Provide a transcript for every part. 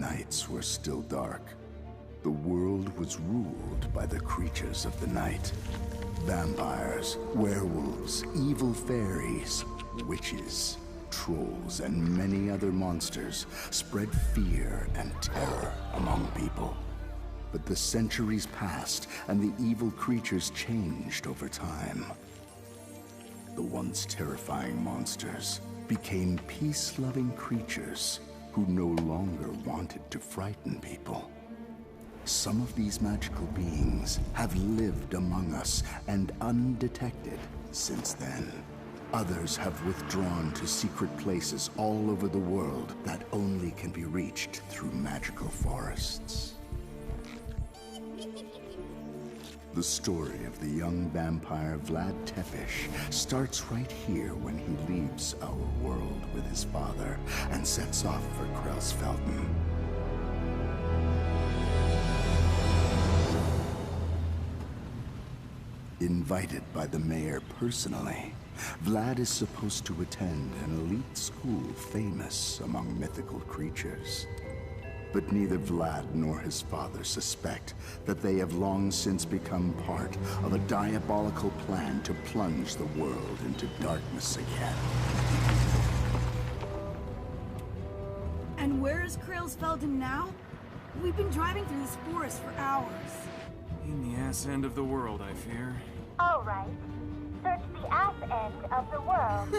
nights were still dark, the world was ruled by the creatures of the night. Vampires, werewolves, evil fairies, witches, trolls, and many other monsters spread fear and terror among people. But the centuries passed, and the evil creatures changed over time. The once terrifying monsters became peace-loving creatures who no longer wanted to frighten people. Some of these magical beings have lived among us and undetected since then. Others have withdrawn to secret places all over the world that only can be reached through magical forests. The story of the young vampire Vlad Tepes starts right here when he leaves our world with his father and sets off for Krelsfelden. Invited by the mayor personally, Vlad is supposed to attend an elite school famous among mythical creatures. But neither Vlad nor his father suspect that they have long since become part of a diabolical plan to plunge the world into darkness again. And where is Krelsfelden now? We've been driving through this forest for hours. In the ass end of the world, I fear. All right. Search the ass end of the world.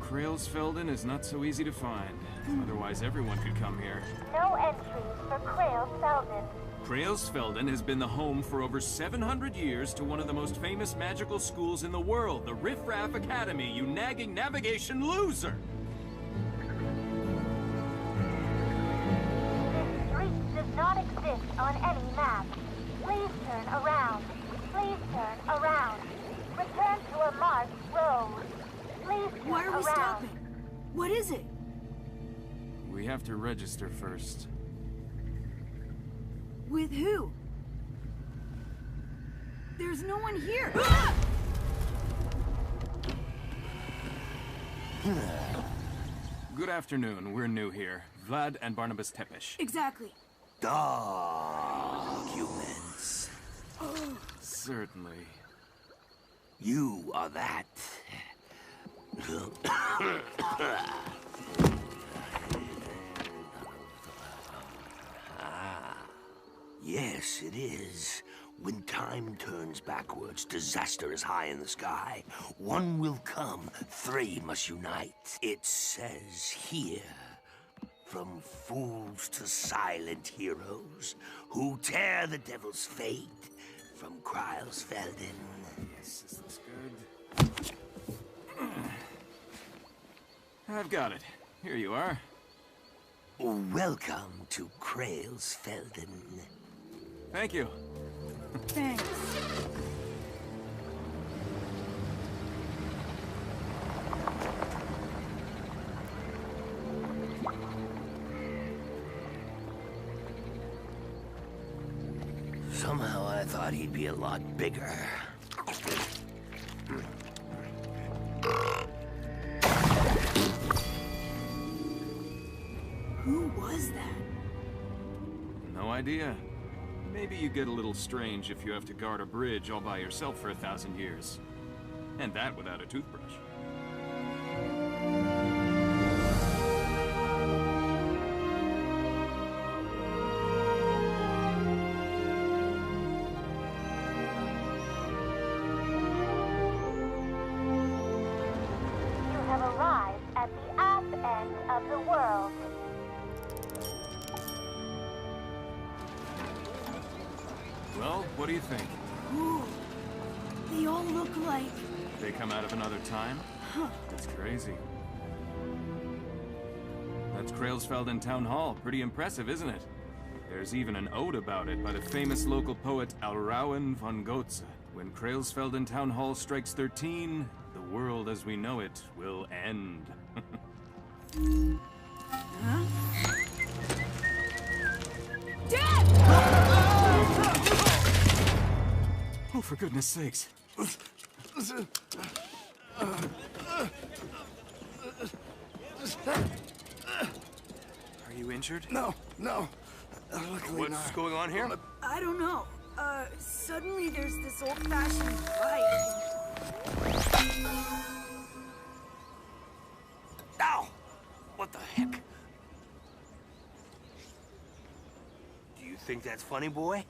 Krelsfelden is not so easy to find. Otherwise, everyone could come here. No entries for Krelsfelden. Krelsfelden has been the home for over 700 years to one of the most famous magical schools in the world, the Riff Raff Academy, you nagging navigation loser! This street does not exist on any map. Please turn around. Please turn around. Return to a marked road. Please turn Why are we around. stopping? What is it? We have to register first. With who? There's no one here. Good afternoon, we're new here. Vlad and Barnabas Tepes. Exactly. Documents. Certainly. You are that. Yes, it is. When time turns backwards, disaster is high in the sky. One will come, three must unite. It says here, from fools to silent heroes, who tear the devil's fate from Krelsfelden. Yes, this looks good. I've got it. Here you are. Welcome to Krelsfelden. Thank you. Thanks. Somehow I thought he'd be a lot bigger. Who was that? No idea. Maybe you get a little strange if you have to guard a bridge all by yourself for 1,000 years. And that without a toothbrush. You have arrived at the ass end of the world. Well, what do you think? Ooh. They all look like... They come out of another time? Huh. That's crazy. That's Krelsfelden Town Hall. Pretty impressive, isn't it? There's even an ode about it by the famous local poet Aroع von Goethe. When Krelsfelden Town Hall strikes 13, the world as we know it will end. Huh? Dad! Oh, for goodness sakes. Are you injured? No, no. Luckily What's not. going on here? I don't know. Suddenly there's this old-fashioned fight. Ow! What the heck? Do you think that's funny, boy?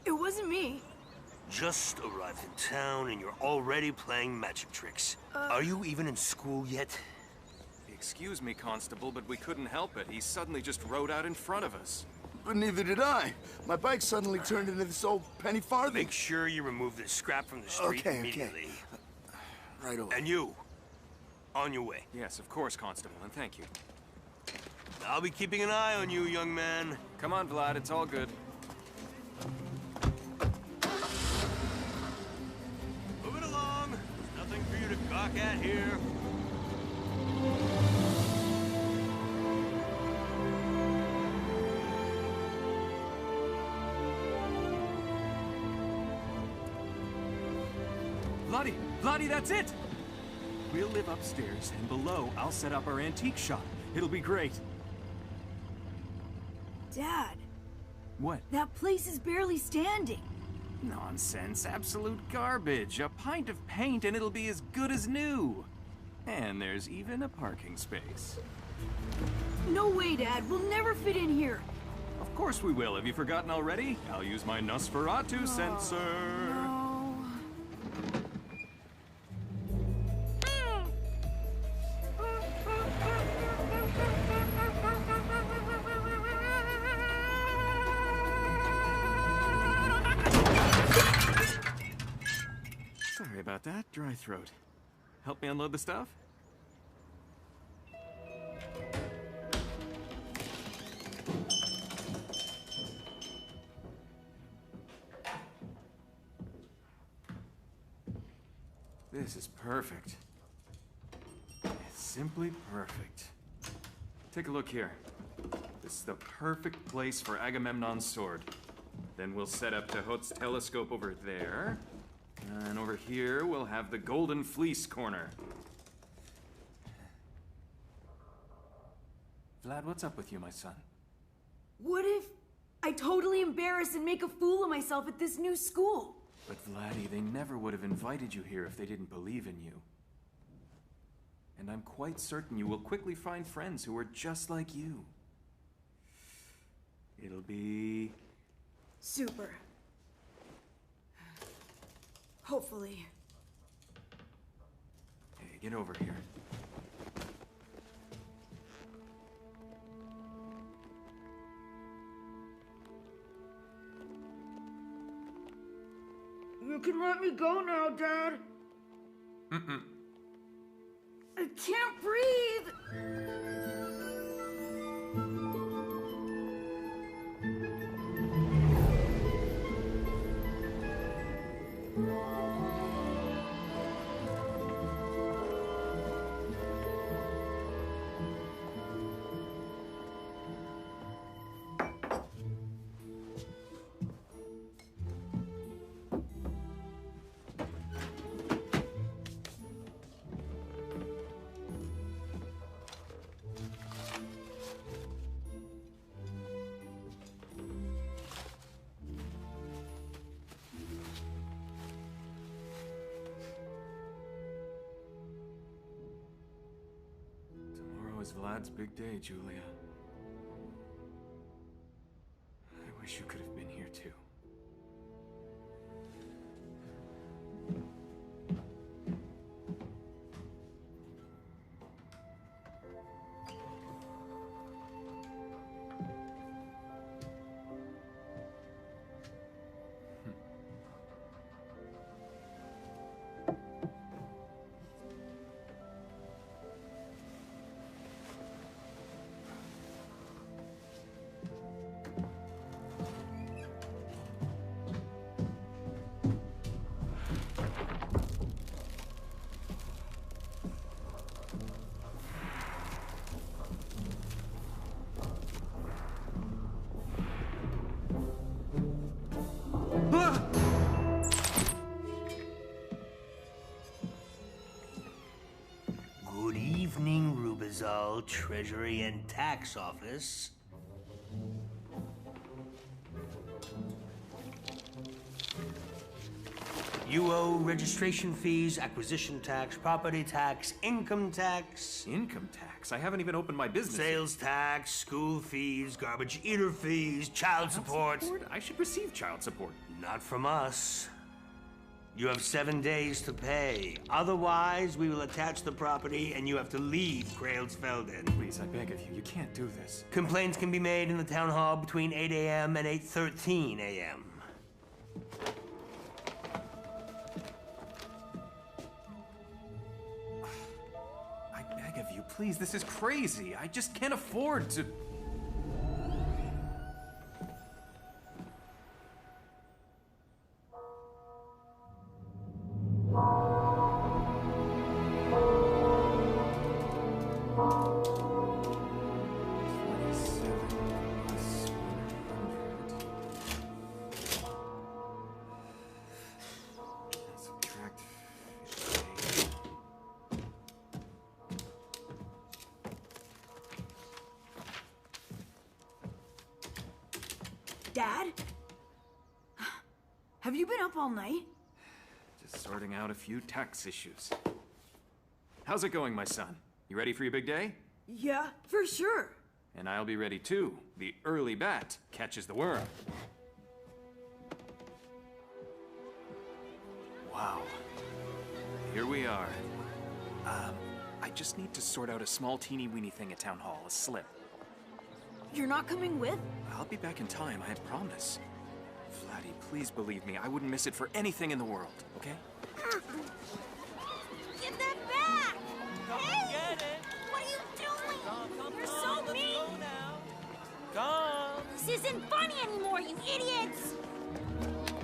It wasn't me. Just arrived in town and you're already playing magic tricks. Are you even in school yet? Excuse me, Constable, but we couldn't help it. He suddenly just rode out in front of us. But neither did I. My bike suddenly turned into this old penny farthing. Make sure you remove this scrap from the street immediately. Right away. And you, on your way. Yes, of course, Constable, and thank you. I'll be keeping an eye on you, young man. Come on, Vlad, it's all good. Moving along. There's nothing for you to gawk at here. Vladdy, that's it! We'll live upstairs, and below, I'll set up our antique shop. It'll be great. Dad, What? that place is barely standing. Nonsense, absolute garbage. A pint of paint and it'll be as good as new. And there's even a parking space. No way, Dad. We'll never fit in here. Of course we will. Have you forgotten already? I'll use my Nosferatu sensor. No. Sorry about that. Dry throat. Help me unload the stuff? This is perfect. It's simply perfect. Take a look here. This is the perfect place for Agamemnon's sword. Then we'll set up Tehot's telescope over there. And over here, we'll have the Golden Fleece corner. Vlad, what's up with you, my son? What if I totally embarrass and make a fool of myself at this new school? But Vladdy, they never would have invited you here if they didn't believe in you. And I'm quite certain you will quickly find friends who are just like you. It'll be... Super. Hopefully. Hey, get over here. You can let me go now, Dad. Mm-mm. I can't breathe. Tomorrow is Vlad's big day, Julia. I wish you could have been here too. Well, Treasury and Tax Office. You owe registration fees, acquisition tax, property tax, income tax. Income tax? I haven't even opened my business. Sales tax, school fees, garbage eater fees, child support. I should receive child support. Not from us. You have 7 days to pay. Otherwise, we will attach the property and you have to leave Krailsfelden. Please, I beg of you, you can't do this. Complaints can be made in the town hall between 8 a.m. and 8:13 a.m. I beg of you, please, this is crazy. I just can't afford to... Dad? Have you been up all night? Just sorting out a few tax issues. How's it going, my son? You ready for your big day? Yeah, for sure. And I'll be ready too. The early bat catches the worm. Wow. Here we are. I just need to sort out a small teeny weeny thing at Town Hall, a slip. You're not coming with? I'll be back in time, I promise. Flatty, please believe me, I wouldn't miss it for anything in the world, okay? Give that back! Come Hey! get it! What are you doing? Come, You're come, so let's mean! go now. Come! This isn't funny anymore, you idiots!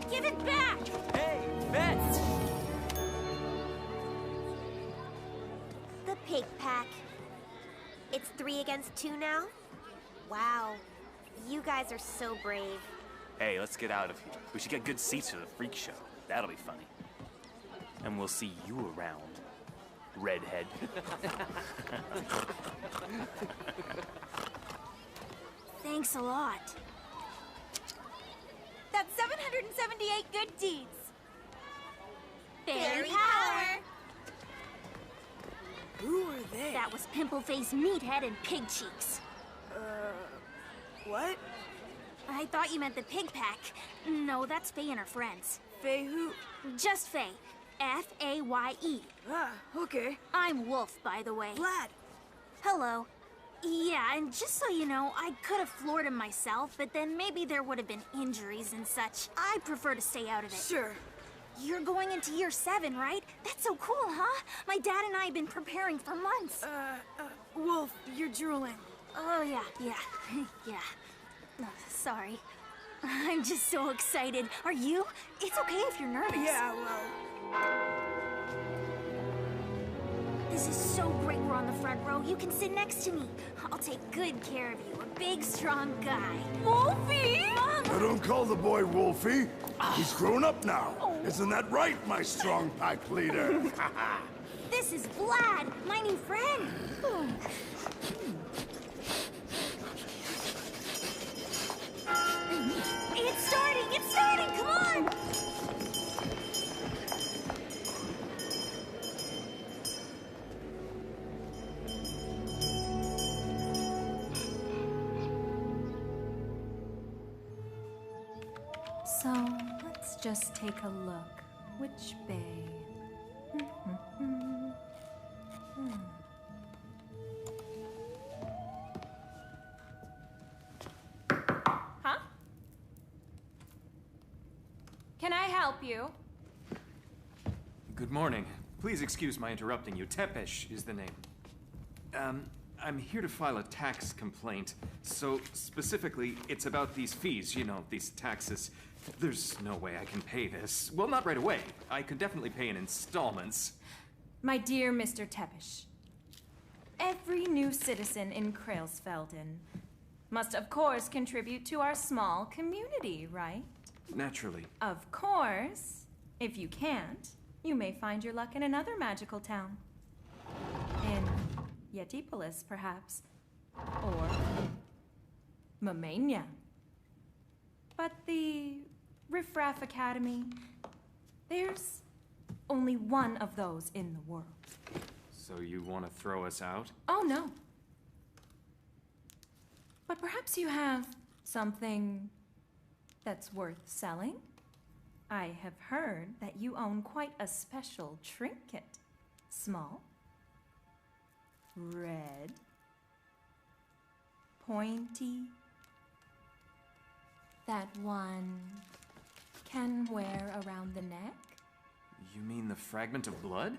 Give it back! Hey, Vets! The pig pack. It's 3 against 2 now? Wow. You guys are so brave. Hey, let's get out of here. We should get good seats for the freak show. That'll be funny. And we'll see you around, redhead. Thanks a lot. That's 778 good deeds. Fairy power! Who are they? That was Pimple-Faced Meathead and Pig Cheeks. What? I thought you meant the pig pack. No, that's Faye and her friends. Faye who? Just Faye. F-A-Y-E. Ah, okay. I'm Wolf, by the way. Vlad. Hello. Yeah, and just so you know, I could have floored him myself, but then maybe there would have been injuries and such. I prefer to stay out of it. Sure. You're going into year 7, right? That's so cool, huh? My dad and I have been preparing for months. Wolf, you're drooling. Oh, yeah. Yeah. Sorry. I'm just so excited. Are you? It's okay if you're nervous. Yeah, well... This is so great we're on the front row. You can sit next to me. I'll take good care of you. A big, strong guy. Wolfie! Mom! I don't call the boy Wolfie. He's grown up now. Isn't that right, my strong pack leader? This is Vlad, my new friend. It's starting, come on! So, let's just take a look. Which bay? Huh? Can I help you? Good morning. Please excuse my interrupting you. Tepesh is the name. I'm here to file a tax complaint. So, specifically, it's about these fees, you know, these taxes. There's no way I can pay this. Well, not right away. I could definitely pay in installments. My dear Mr. Tepesh, every new citizen in Krailsfelden must, of course, contribute to our small community, right? Naturally. Of course. If you can't, you may find your luck in another magical town. In Yetipolis, perhaps. Or Mamania. But the Riffraff Academy, there's only one of those in the world. So you want to throw us out? Oh, no. But perhaps you have something that's worth selling? I have heard that you own quite a special trinket. Small, red, pointy, that one can wear around the neck? You mean the fragment of blood?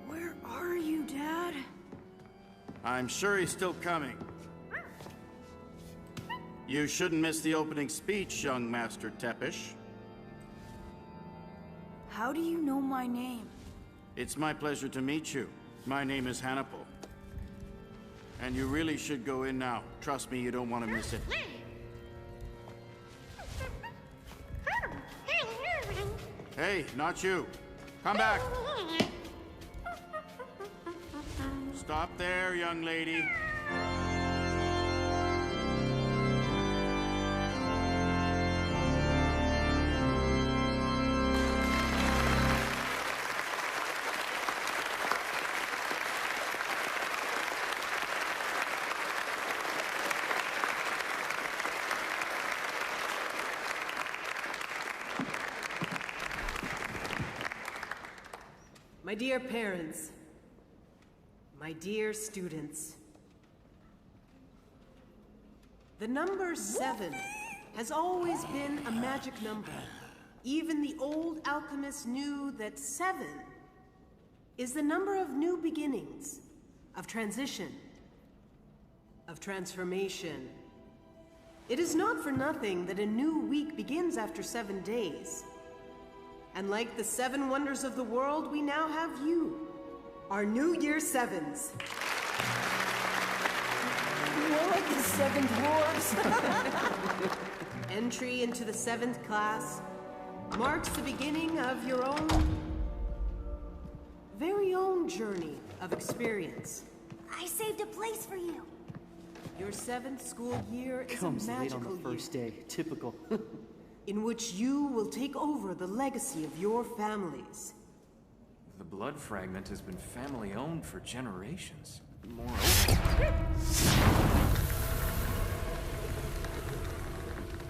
Where are you, Dad? I'm sure he's still coming. You shouldn't miss the opening speech, young Master Tepish. How do you know my name? It's my pleasure to meet you. My name is Hannibal. And you really should go in now. Trust me, you don't want to miss it. Hey, not you. Come back. Stop there, young lady. My dear parents, my dear students, the number 7 has always been a magic number. Even the old alchemists knew that 7 is the number of new beginnings, of transition, of transformation. It is not for nothing that a new week begins after 7 days. And like the 7 wonders of the world, we now have you, our New Year 7s. More like the 7 dwarves. Entry into the 7th class marks the beginning of your own, very own journey of experience. I saved a place for you. Your 7th school year is Comes a late magical on the first year. day. Typical. In which you will take over the legacy of your families. The blood fragment has been family-owned for generations. Moreover...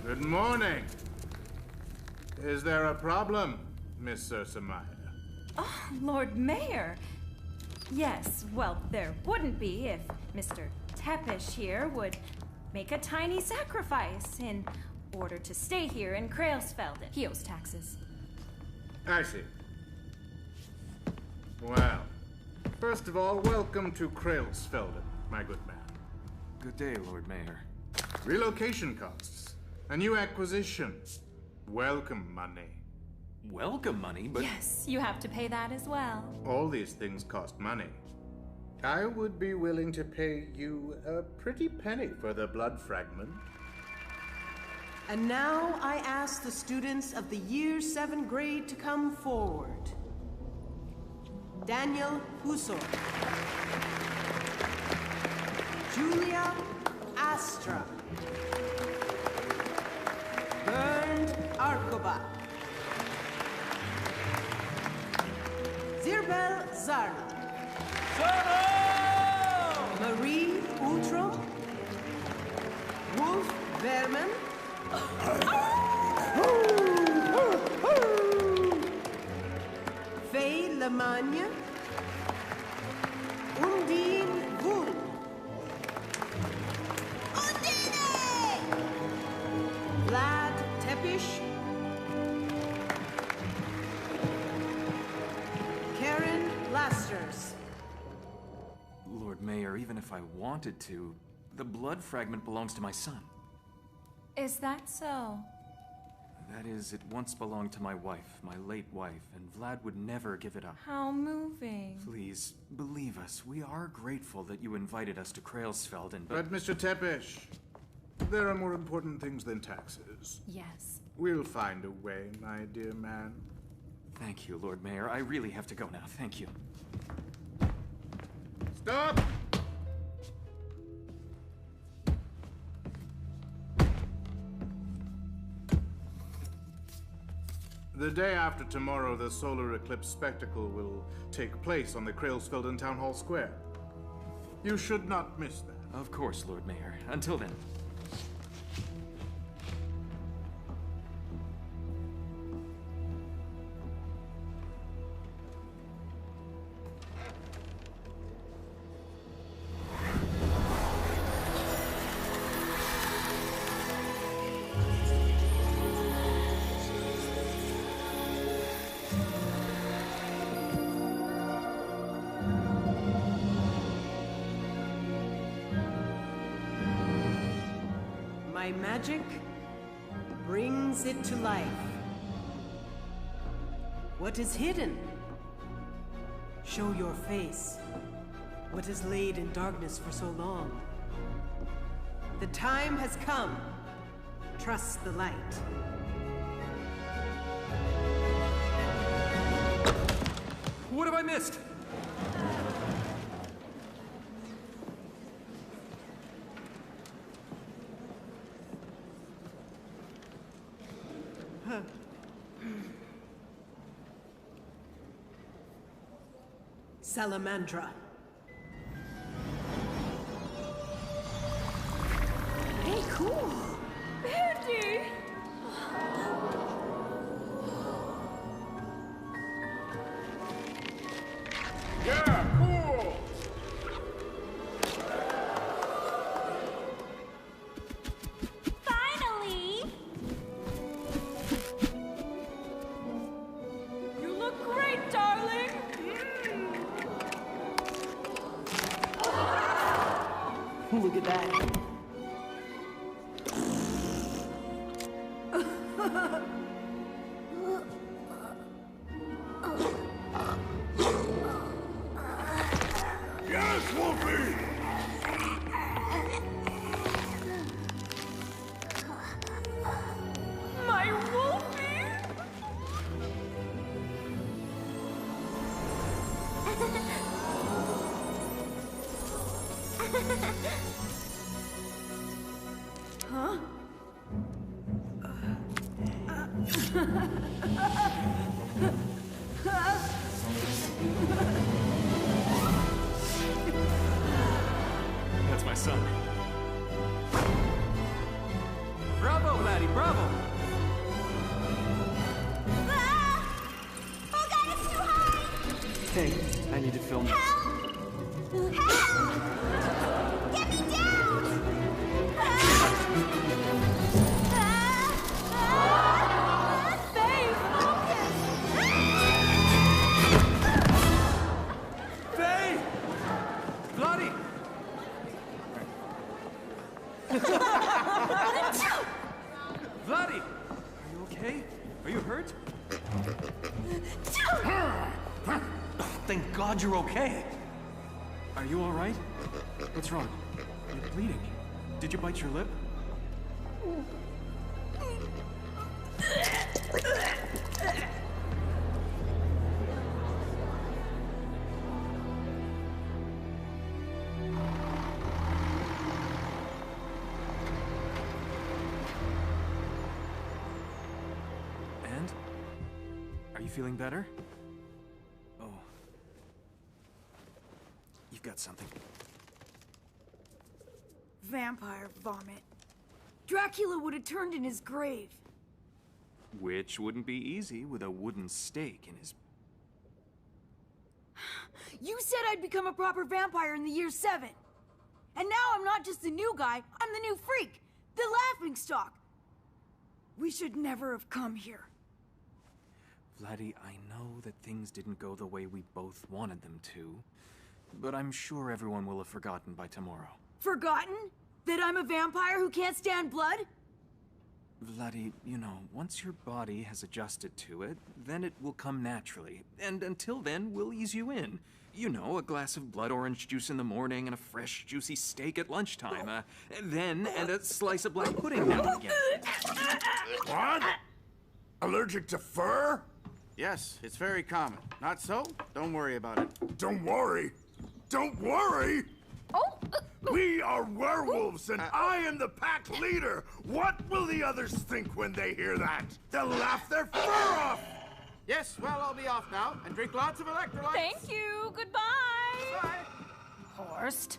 Good morning. Is there a problem, Miss Ursamaya? Oh, Lord Mayor. Yes, well, there wouldn't be if Mr. Tepish here would make a tiny sacrifice in order to stay here in Krailsfelden. He owes taxes. I see. Well, first of all, welcome to Krailsfelden, my good man. Good day, Lord Mayor. Relocation costs. A new acquisition. Welcome money. Welcome money, but... Yes, you have to pay that as well. All these things cost money. I would be willing to pay you a pretty penny for the blood fragment. And now I ask the students of the year 7 grade to come forward. Daniel Husor. Julia Astra. Bernd Arkoba. Zirbel Zarna. Marie Outram. Wolf Verman. Faye Lemagne. Undine Wool. Undine! Vlad Tepish. Karen Lasters. Lord Mayor, even if I wanted to, the blood fragment belongs to my son. Is that so? That is, it once belonged to my wife, my late wife, and Vlad would never give it up. How moving. Please, believe us, we are grateful that you invited us to Krailsfelden, But Mr. Tepish, there are more important things than taxes. Yes. We'll find a way, my dear man. Thank you, Lord Mayor. I really have to go now. Thank you. Stop! The day after tomorrow, the solar eclipse spectacle will take place on the Krailsfelden Town Hall Square. You should not miss that. Of course, Lord Mayor. Until then. My magic brings it to life. What is hidden? Show your face. What is laid in darkness for so long? The time has come. Trust the light. What have I missed? Salamandra. Hey, cool. Bertie! Yeah, cool! Finally! You look great, darling! Look at that. Yes, Wolfie! My Wolfie! Huh? That's my son. Bravo, laddie, bravo! Oh god, it's too high! Hey, I need to film this. Help! Get me down! Faye, focus! Faye! Bloody! Bloody! Are you okay? Are you hurt? Thank God you're okay. Are you all right? What's wrong? You're bleeding. Did you bite your lip? And? Are you feeling better? Oh. You've got something. Vampire vomit. Dracula would have turned in his grave. Which wouldn't be easy with a wooden stake in his... You said I'd become a proper vampire in the year 7. And now I'm not just the new guy, I'm the new freak. The laughingstock. We should never have come here. Vladdy, I know that things didn't go the way we both wanted them to, but I'm sure everyone will have forgotten by tomorrow. Forgotten? That I'm a vampire who can't stand blood? Vladdy, you know, once your body has adjusted to it, then it will come naturally. And until then, we'll ease you in. You know, a glass of blood orange juice in the morning and a fresh, juicy steak at lunchtime. And a slice of black pudding now and again. What? Allergic to fur? Yes, it's very common. Not so? Don't worry about it. Don't worry! Don't worry! Oh! We are werewolves, and I am the pack leader! What will the others think when they hear that? They'll laugh their fur off! Yes, well, I'll be off now, and drink lots of electrolytes. Thank you. Goodbye. Bye. Horst.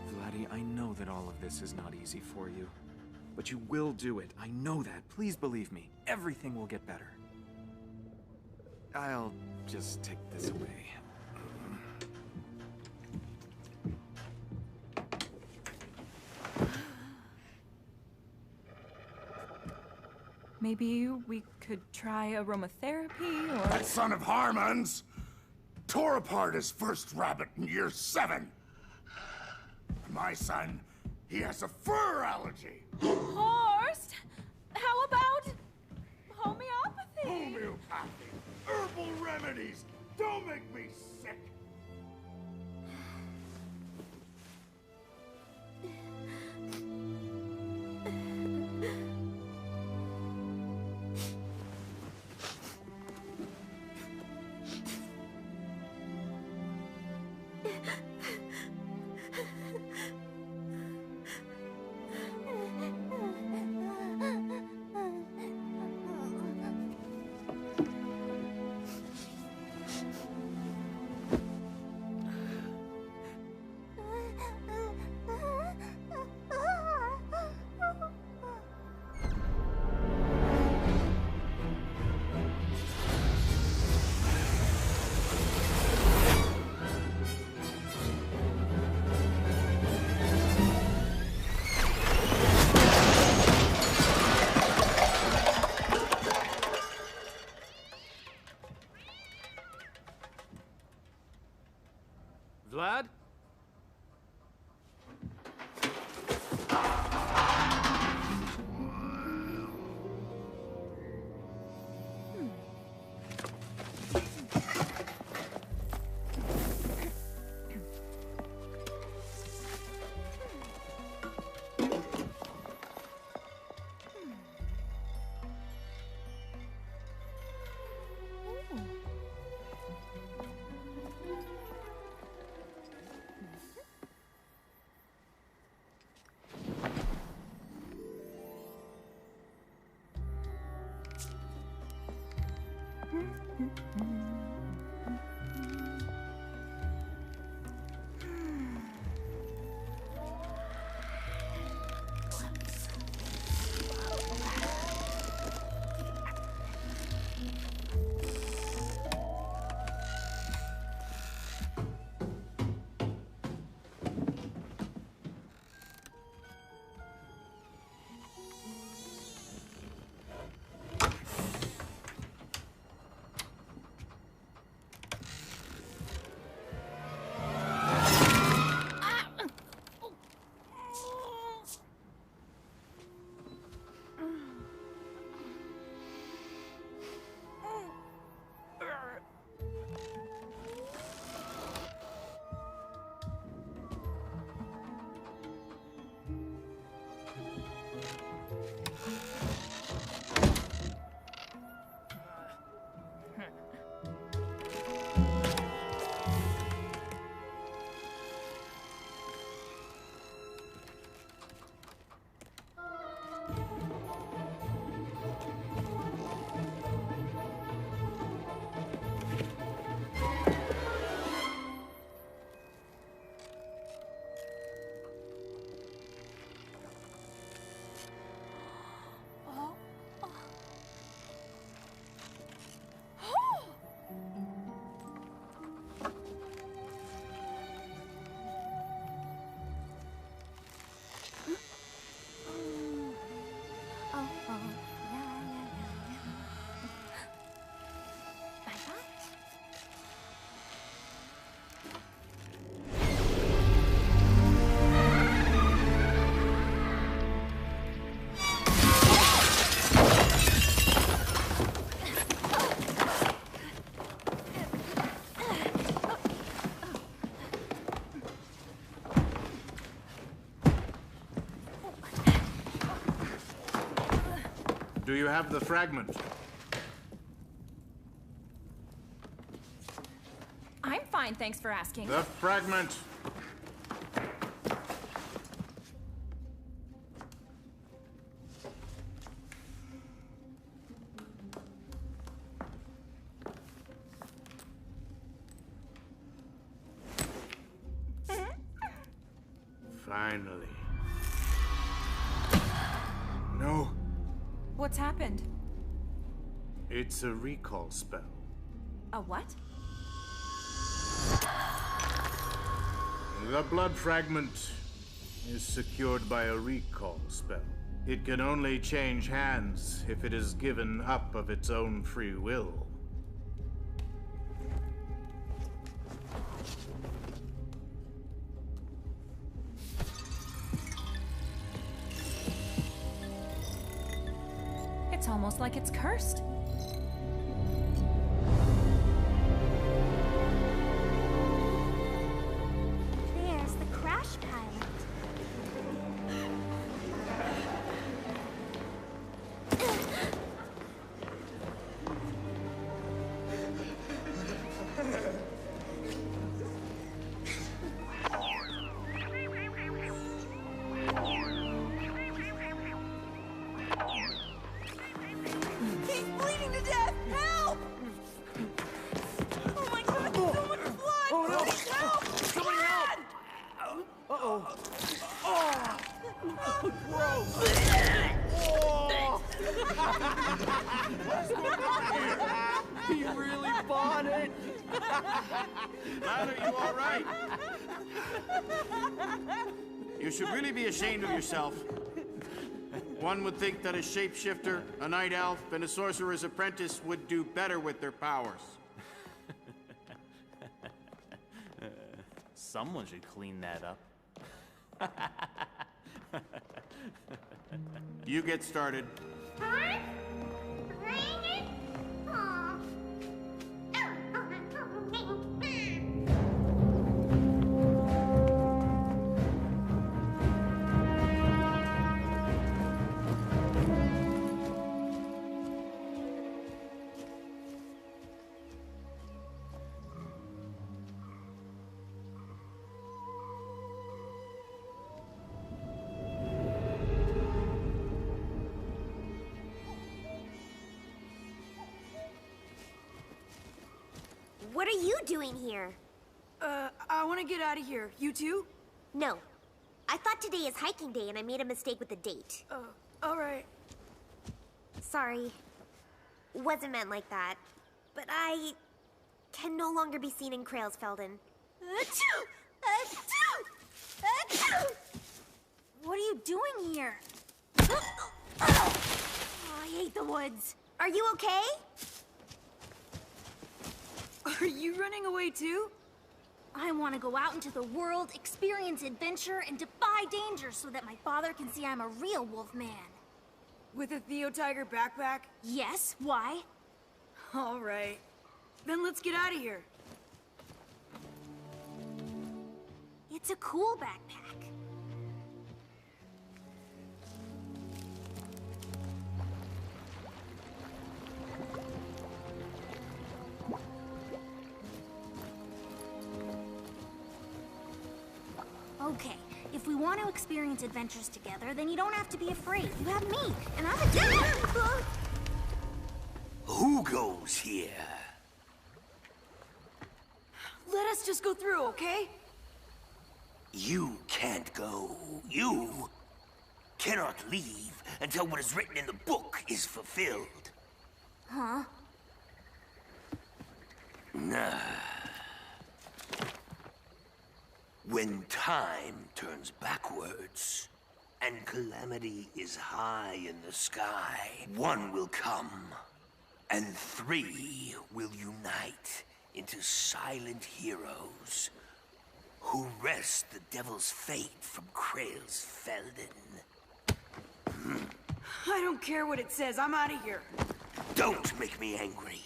Vladdy, I know that all of this is not easy for you. But you will do it. I know that. Please believe me. Everything will get better. I'll just take this away. Maybe we could try aromatherapy or... That son of Harmon's tore apart his first rabbit in year 7. My son, he has a fur allergy. Horst! How about homeopathy? Homeopathy, herbal remedies, don't make me sick. Vlad? Do you have the fragment? I'm fine, thanks for asking. The fragment! Finally. No. What's happened? It's a recall spell. A what? The blood fragment is secured by a recall spell. It can only change hands if it is given up of its own free will. It's almost like it's cursed. There's the crash pilot. He's bleeding to death! Help! Oh my god, so much blood! Oh no! Please help! Somebody help! Uh-oh. Oh! Gross! He really bought it! Lad, are you all right? You should really be ashamed of yourself. One would think that a shapeshifter, a night elf, and a sorcerer's apprentice would do better with their powers. Someone should clean that up. You get started. What are you doing here? I want to get out of here. You too? No. I thought today is hiking day and I made a mistake with the date. Alright. Sorry. Wasn't meant like that. But I can no longer be seen in Krailsfelden. Achoo! Achoo! Achoo! What are you doing here? Oh, I hate the woods. Are you okay? Are you running away too? I want to go out into the world, experience adventure, and defy danger so that my father can see I'm a real wolf man. With a Theo Tiger backpack? Yes, why? Alright. Then let's get out of here. It's a cool backpack. Okay, if we want to experience adventures together, then you don't have to be afraid. You have me, and I'm a Who goes here? Let us just go through, okay? You can't go. You cannot leave until what is written in the book is fulfilled. Huh? Nah. When time turns backwards and calamity is high in the sky, one will come, and three will unite into silent heroes who wrest the devil's fate from Krailsfelden. I don't care what it says. I'm out of here. Don't make me angry.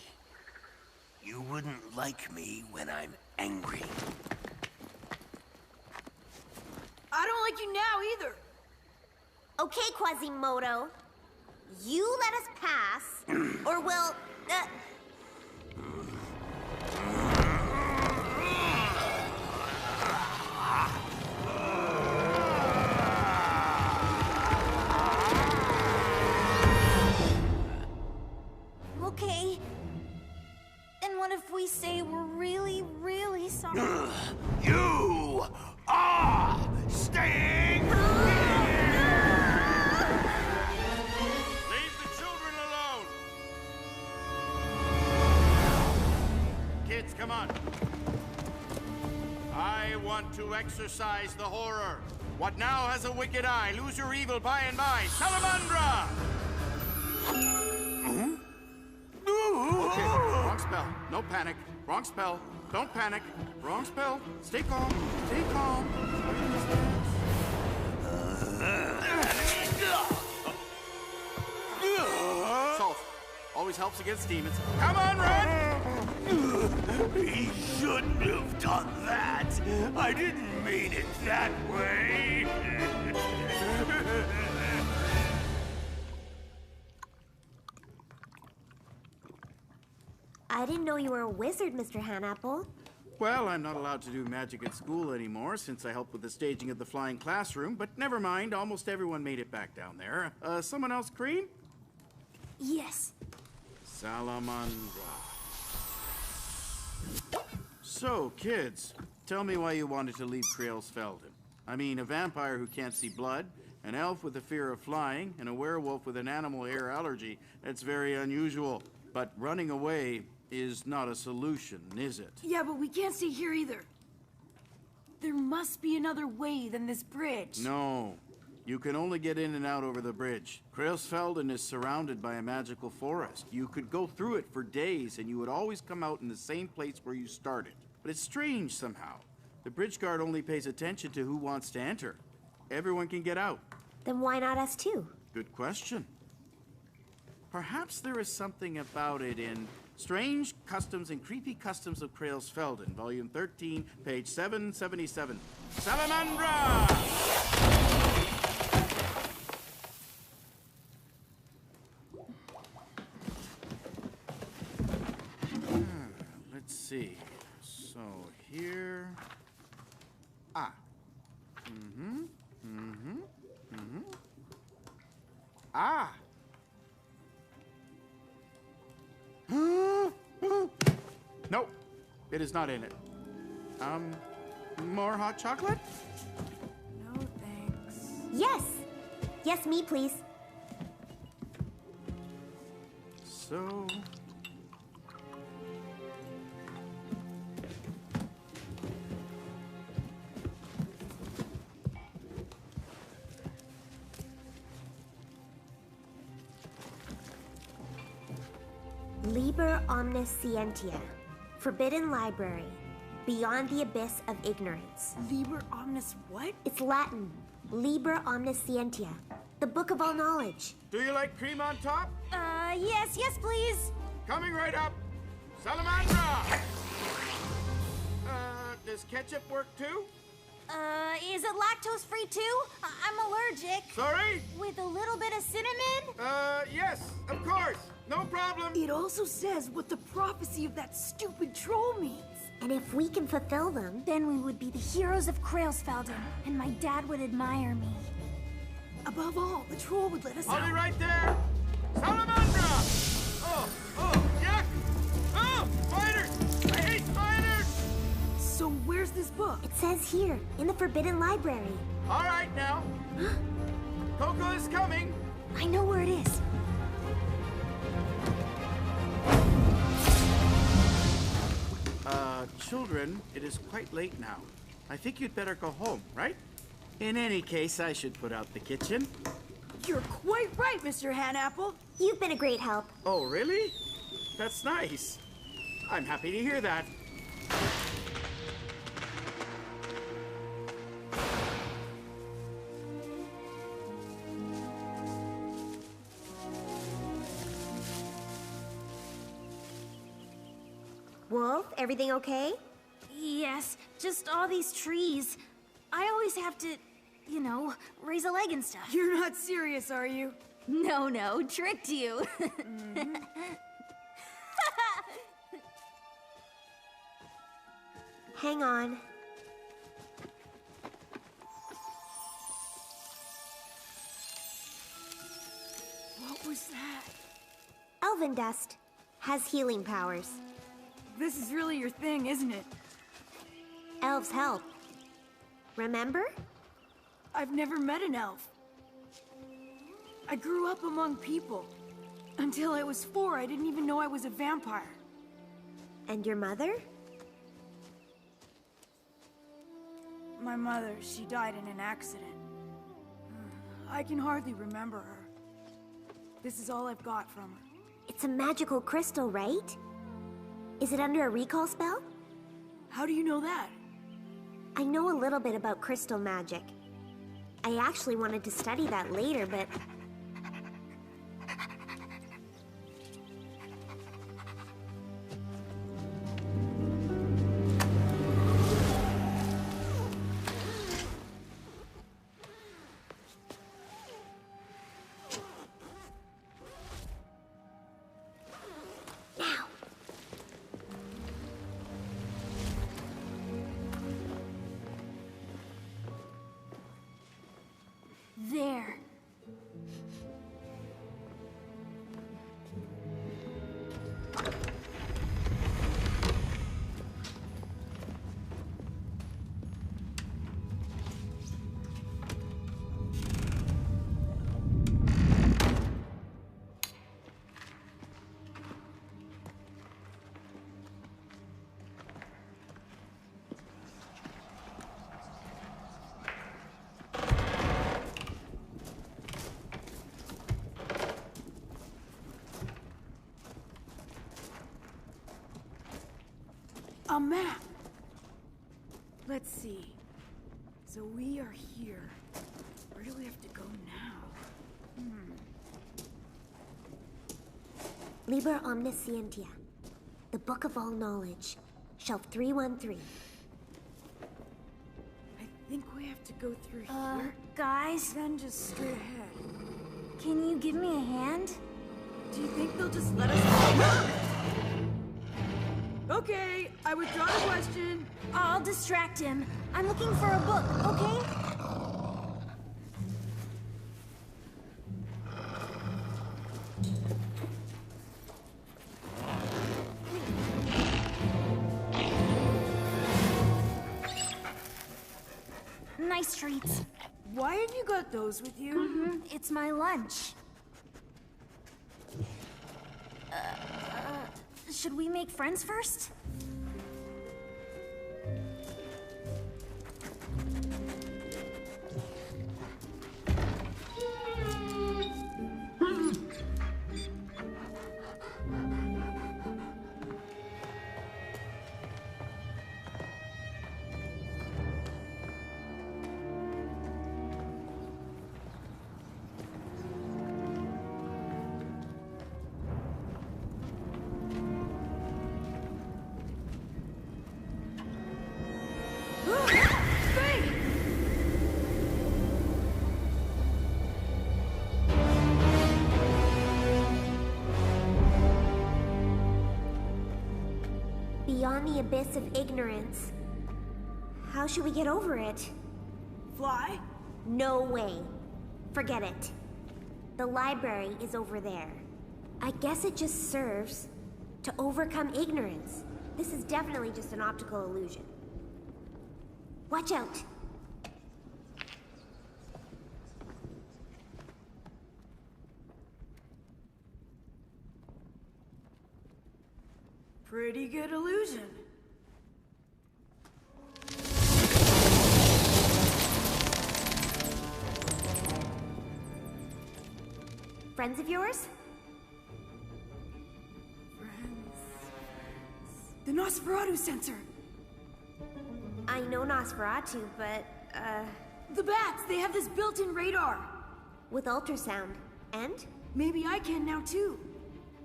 You wouldn't like me when I'm angry. I don't like you now either. Okay, Quasimodo. You let us pass, or we'll... Okay. And what if we say we're really, really sorry? You are staying here! Leave the children alone! Kids, come on. I want to exorcise the horror. What now has a wicked eye? Lose your evil by and by. Salamandra! Okay, wrong spell. No panic. Wrong spell. Don't panic. Wrong spell. Stay calm. Stay calm. Salt. Always helps against demons. Come on, run! He shouldn't have done that. I didn't mean it that way. I didn't know you were a wizard, Mr. Hanapple. Well, I'm not allowed to do magic at school anymore since I helped with the staging of the flying classroom, but never mind, almost everyone made it back down there. Someone else, Cream? Yes. Salamandra. So, kids, tell me why you wanted to leave Creelsfelden. I mean, a vampire who can't see blood, an elf with a fear of flying, and a werewolf with an animal hair allergy. That's very unusual. But running away is not a solution, is it? Yeah, but we can't stay here either. There must be another way than this bridge. No. You can only get in and out over the bridge. Creelsfelden is surrounded by a magical forest. You could go through it for days, and you would always come out in the same place where you started. But it's strange somehow. The bridge guard only pays attention to who wants to enter. Everyone can get out. Then why not us too? Good question. Perhaps there is something about it in Strange Customs and Creepy Customs of Creelsfelden, Volume 13, page 777. Salamandra! Let's see. So here... No, it is not in it. More hot chocolate? No, thanks. Yes! Yes, me, please. So... Liber Omniscientia. Forbidden Library. Beyond the Abyss of Ignorance. Liber Omnis what? It's Latin. Liber Omniscientia. The Book of All Knowledge. Do you like cream on top? Yes, please. Coming right up. Salamandra! Does ketchup work too? Is it lactose free too? I'm allergic. Sorry? With a little bit of cinnamon? Yes, of course. No problem. It also says what the prophecy of that stupid troll means. And if we can fulfill them, then we would be the heroes of Creelsfelden, and my dad would admire me. Above all, the troll would let us out. I'll be right there. Salamandra! Oh, yuck! Oh, spiders! I hate spiders! So where's this book? It says here, in the Forbidden Library. All right now. Coco is coming. I know where it is. Children, it is quite late now. I think you'd better go home, right? In any case, I should put out the kitchen. You're quite right, Mr. Hanapple. You've been a great help. Oh, really? That's nice. I'm happy to hear that. Wolf, everything okay? Yes, just all these trees. I always have to, raise a leg and stuff. You're not serious, are you? No, tricked you. Hang on. What was that? Elven dust has healing powers. This is really your thing, isn't it? Elves help. Remember? I've never met an elf. I grew up among people. Until I was 4, I didn't even know I was a vampire. And your mother? My mother, she died in an accident. I can hardly remember her. This is all I've got from her. It's a magical crystal, right? Is it under a recall spell? How do you know that? I know a little bit about crystal magic. I actually wanted to study that later, but... There. A map! Let's see. So we are here. Where do we have to go now? Liber Omniscientia, the Book of All Knowledge, shelf 313. I think we have to go through here. Guys, Then just straight ahead. can you give me a hand? Do you think they'll just let us go? Okay, I withdraw the question. I'll distract him. I'm looking for a book, okay? Nice treats. Why have you got those with you? It's my lunch. Should we make friends first? Beyond the abyss of ignorance. How should we get over it? Fly? No way. Forget it. The library is over there. I guess it just serves to overcome ignorance. This is definitely just an optical illusion. Watch out! Pretty good illusion. Friends of yours? The Nosferatu sensor! I know Nosferatu, but, The bats! They have this built-in radar! with ultrasound. And? Maybe I can now too.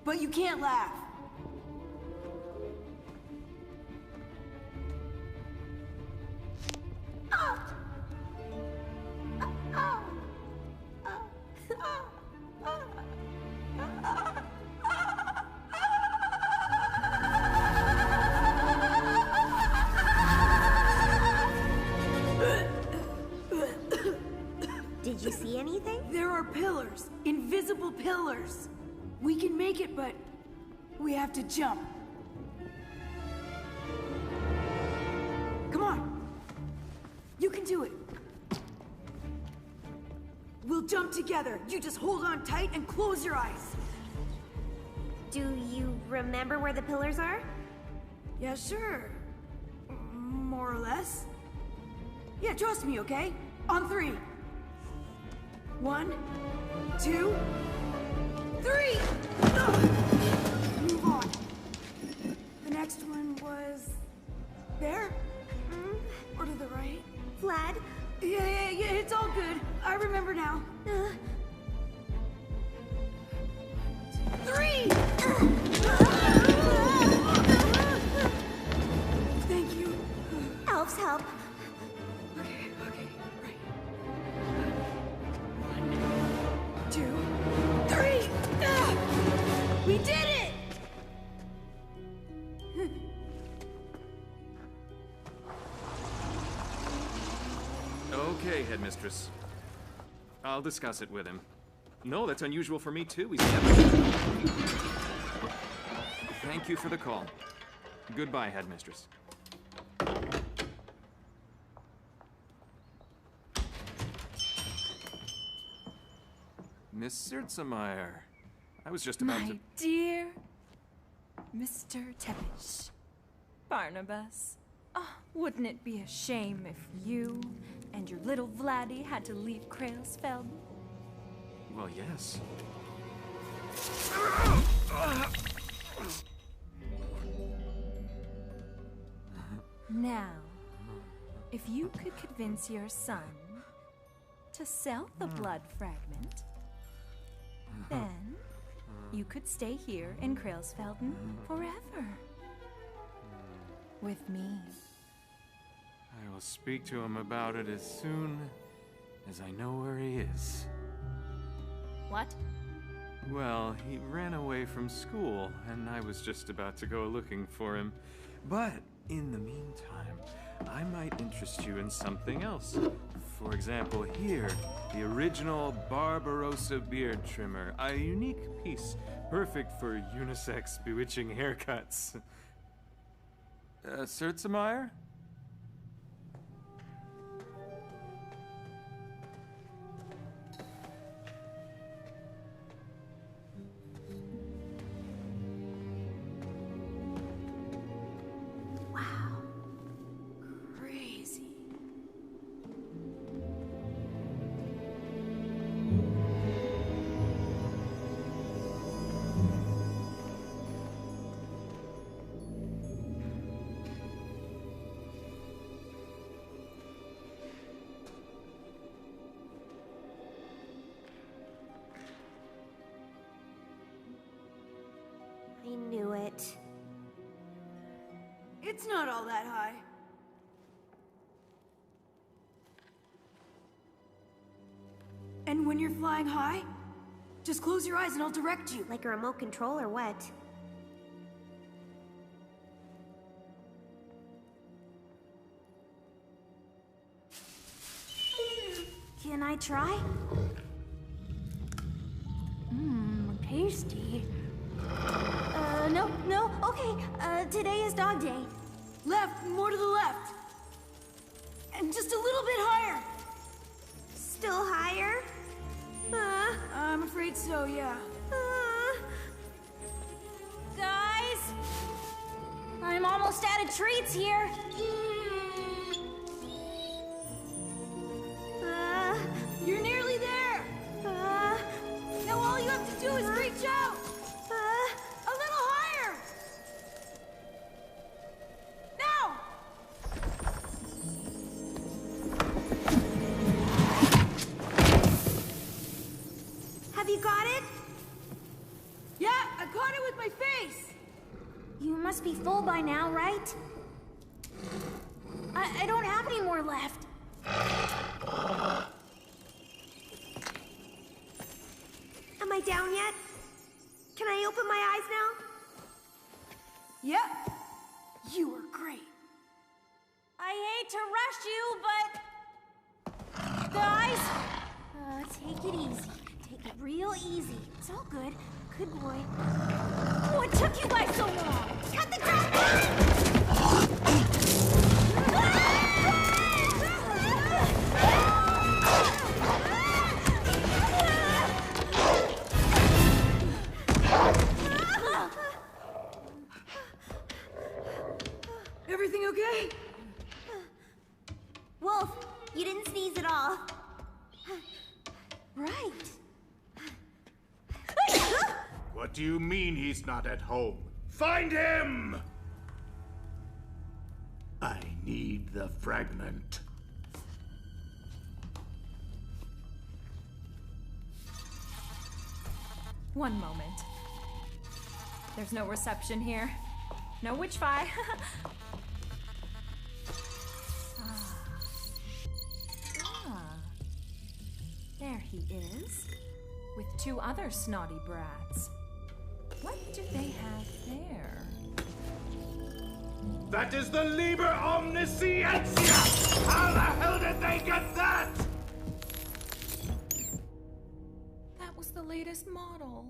But you can't laugh. you see anything? There are pillars. Invisible pillars. We can make it, but we have to jump. Come on. You can do it. We'll jump together. You just hold on tight and close your eyes. Do you remember where the pillars are? Yeah, sure. More or less. Yeah, trust me, okay? On 3. 1, 2, 3! Move on. The next one was... there? Or to the right? Vlad? Yeah, it's all good. I remember now. 3! Thank you. Elves help. Okay, right. 1, 2, 3! We did it! Okay, Headmistress. I'll discuss it with him. No, that's unusual for me too. He's never... Thank you for the call. Goodbye, Headmistress. Miss Sirtzemeyer. I was just about to... My dear Mr. Tepish. Barnabas. Oh, wouldn't it be a shame if you and your little Vladdy had to leave Krailsfeld? Well, yes. Now, if you could convince your son to sell the blood fragment, then you could stay here in Krailsfelden forever. With me. I will speak to him about it as soon as I know where he is. What? Well, he ran away from school, and I was just about to go looking for him. But in the meantime, I might interest you in something else. For example, here, the original Barbarossa beard trimmer. A unique piece, perfect for unisex bewitching haircuts. Sirtzemeyer? I knew it. It's not all that high. And when you're flying high, just close your eyes and I'll direct you. Like a remote control or what? Can I try? Tasty. No, okay. Today is dog day. Left, more to the left. And just a little bit higher. Still higher? I'm afraid so, yeah. Guys! I'm almost out of treats here. You're nearly there. Now all you have to do is reach out. A little higher. Now! Have you got it? Yeah, I caught it with my face. You must be full by now, right? I don't have any more left. Am I down yet? Can I open my eyes now? Yep. You were great. I hate to rush you, but... Guys, Take it easy. Take it real easy. It's all good. Good boy. What took you guys so long? Cut the crap! Everything okay? Wolf, you didn't sneeze at all. Right. What do you mean he's not at home? Find him! I need the fragment. One moment. There's no reception here. No witch-fi. There he is, with two other snotty brats. What do they have there? That is the Liber Omniscientia! How the hell did they get that? That was the latest model.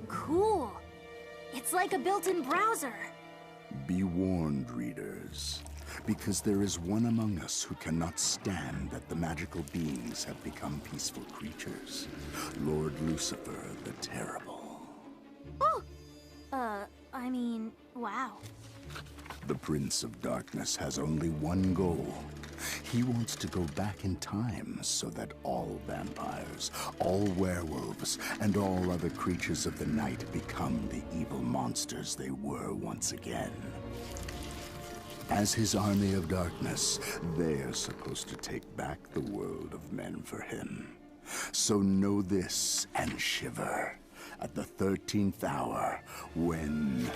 Cool. It's like a built-in browser. Be warned, readers, because there is one among us who cannot stand that the magical beings have become peaceful creatures. Lord Lucifer the Terrible. Oh! I mean, wow. The Prince of Darkness has only one goal. He wants to go back in time so that all vampires, all werewolves, and all other creatures of the night become the evil monsters they were once again. As his army of darkness, they are supposed to take back the world of men for him. So know this and shiver at the 13th hour when...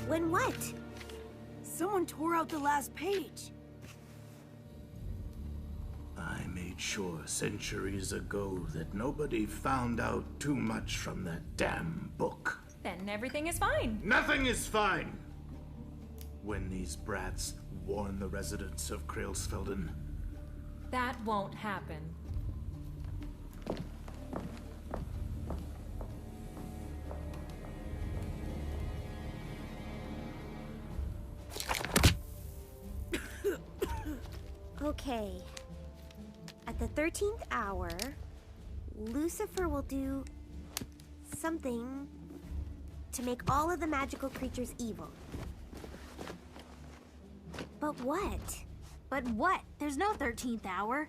When what? Someone tore out the last page. I made sure centuries ago that nobody found out too much from that damn book. Then everything is fine. Nothing is fine! When these brats warn the residents of Krailsfelden. That won't happen. Okay. At the 13th hour, Lucifer will do something to make all of the magical creatures evil. But what? But what? There's no 13th hour.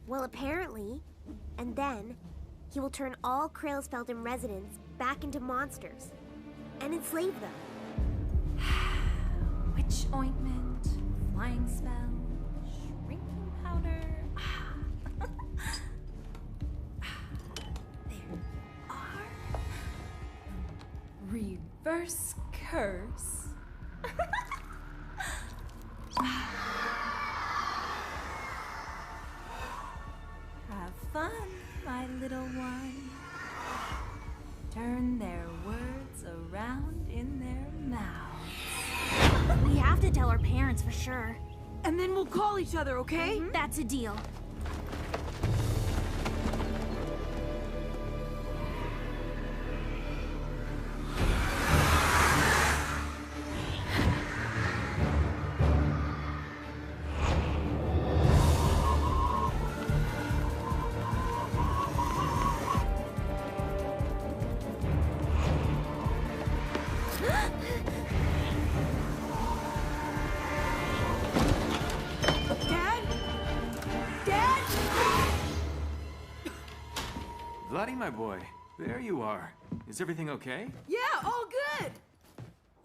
Well, apparently. And then, he will turn all Krailsfelden residents back into monsters and enslave them. Witch ointment, flying spell, shrinking powder. There are. Reverse curse. Have fun, my little one. Turn their words around in their mouths. We have to tell our parents for sure. And then we'll call each other, okay? That's a deal. Vladdy, my boy, there you are. Is everything okay? Yeah, all good.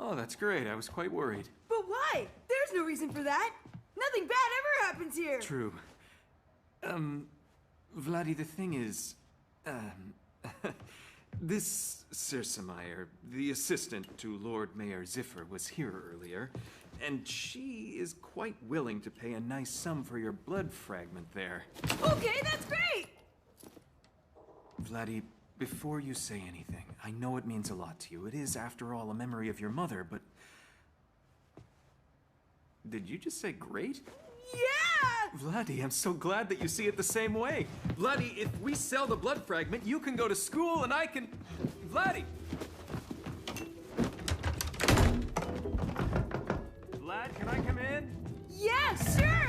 Oh, that's great. I was quite worried. But why? There's no reason for that. Nothing bad ever happens here. True. Vladdy, the thing is, this Circemeyer, the assistant to Lord Mayor Ziffer, was here earlier, and she is quite willing to pay a nice sum for your blood fragment there. Okay, that's great. Vladdy, before you say anything, I know it means a lot to you. It is, after all, a memory of your mother, but... Did you just say great? Yeah! Vladdy, I'm so glad that you see it the same way. Vladdy, if we sell the blood fragment, you can go to school and I can... Vladdy! Vlad, can I come in? Yeah, sure!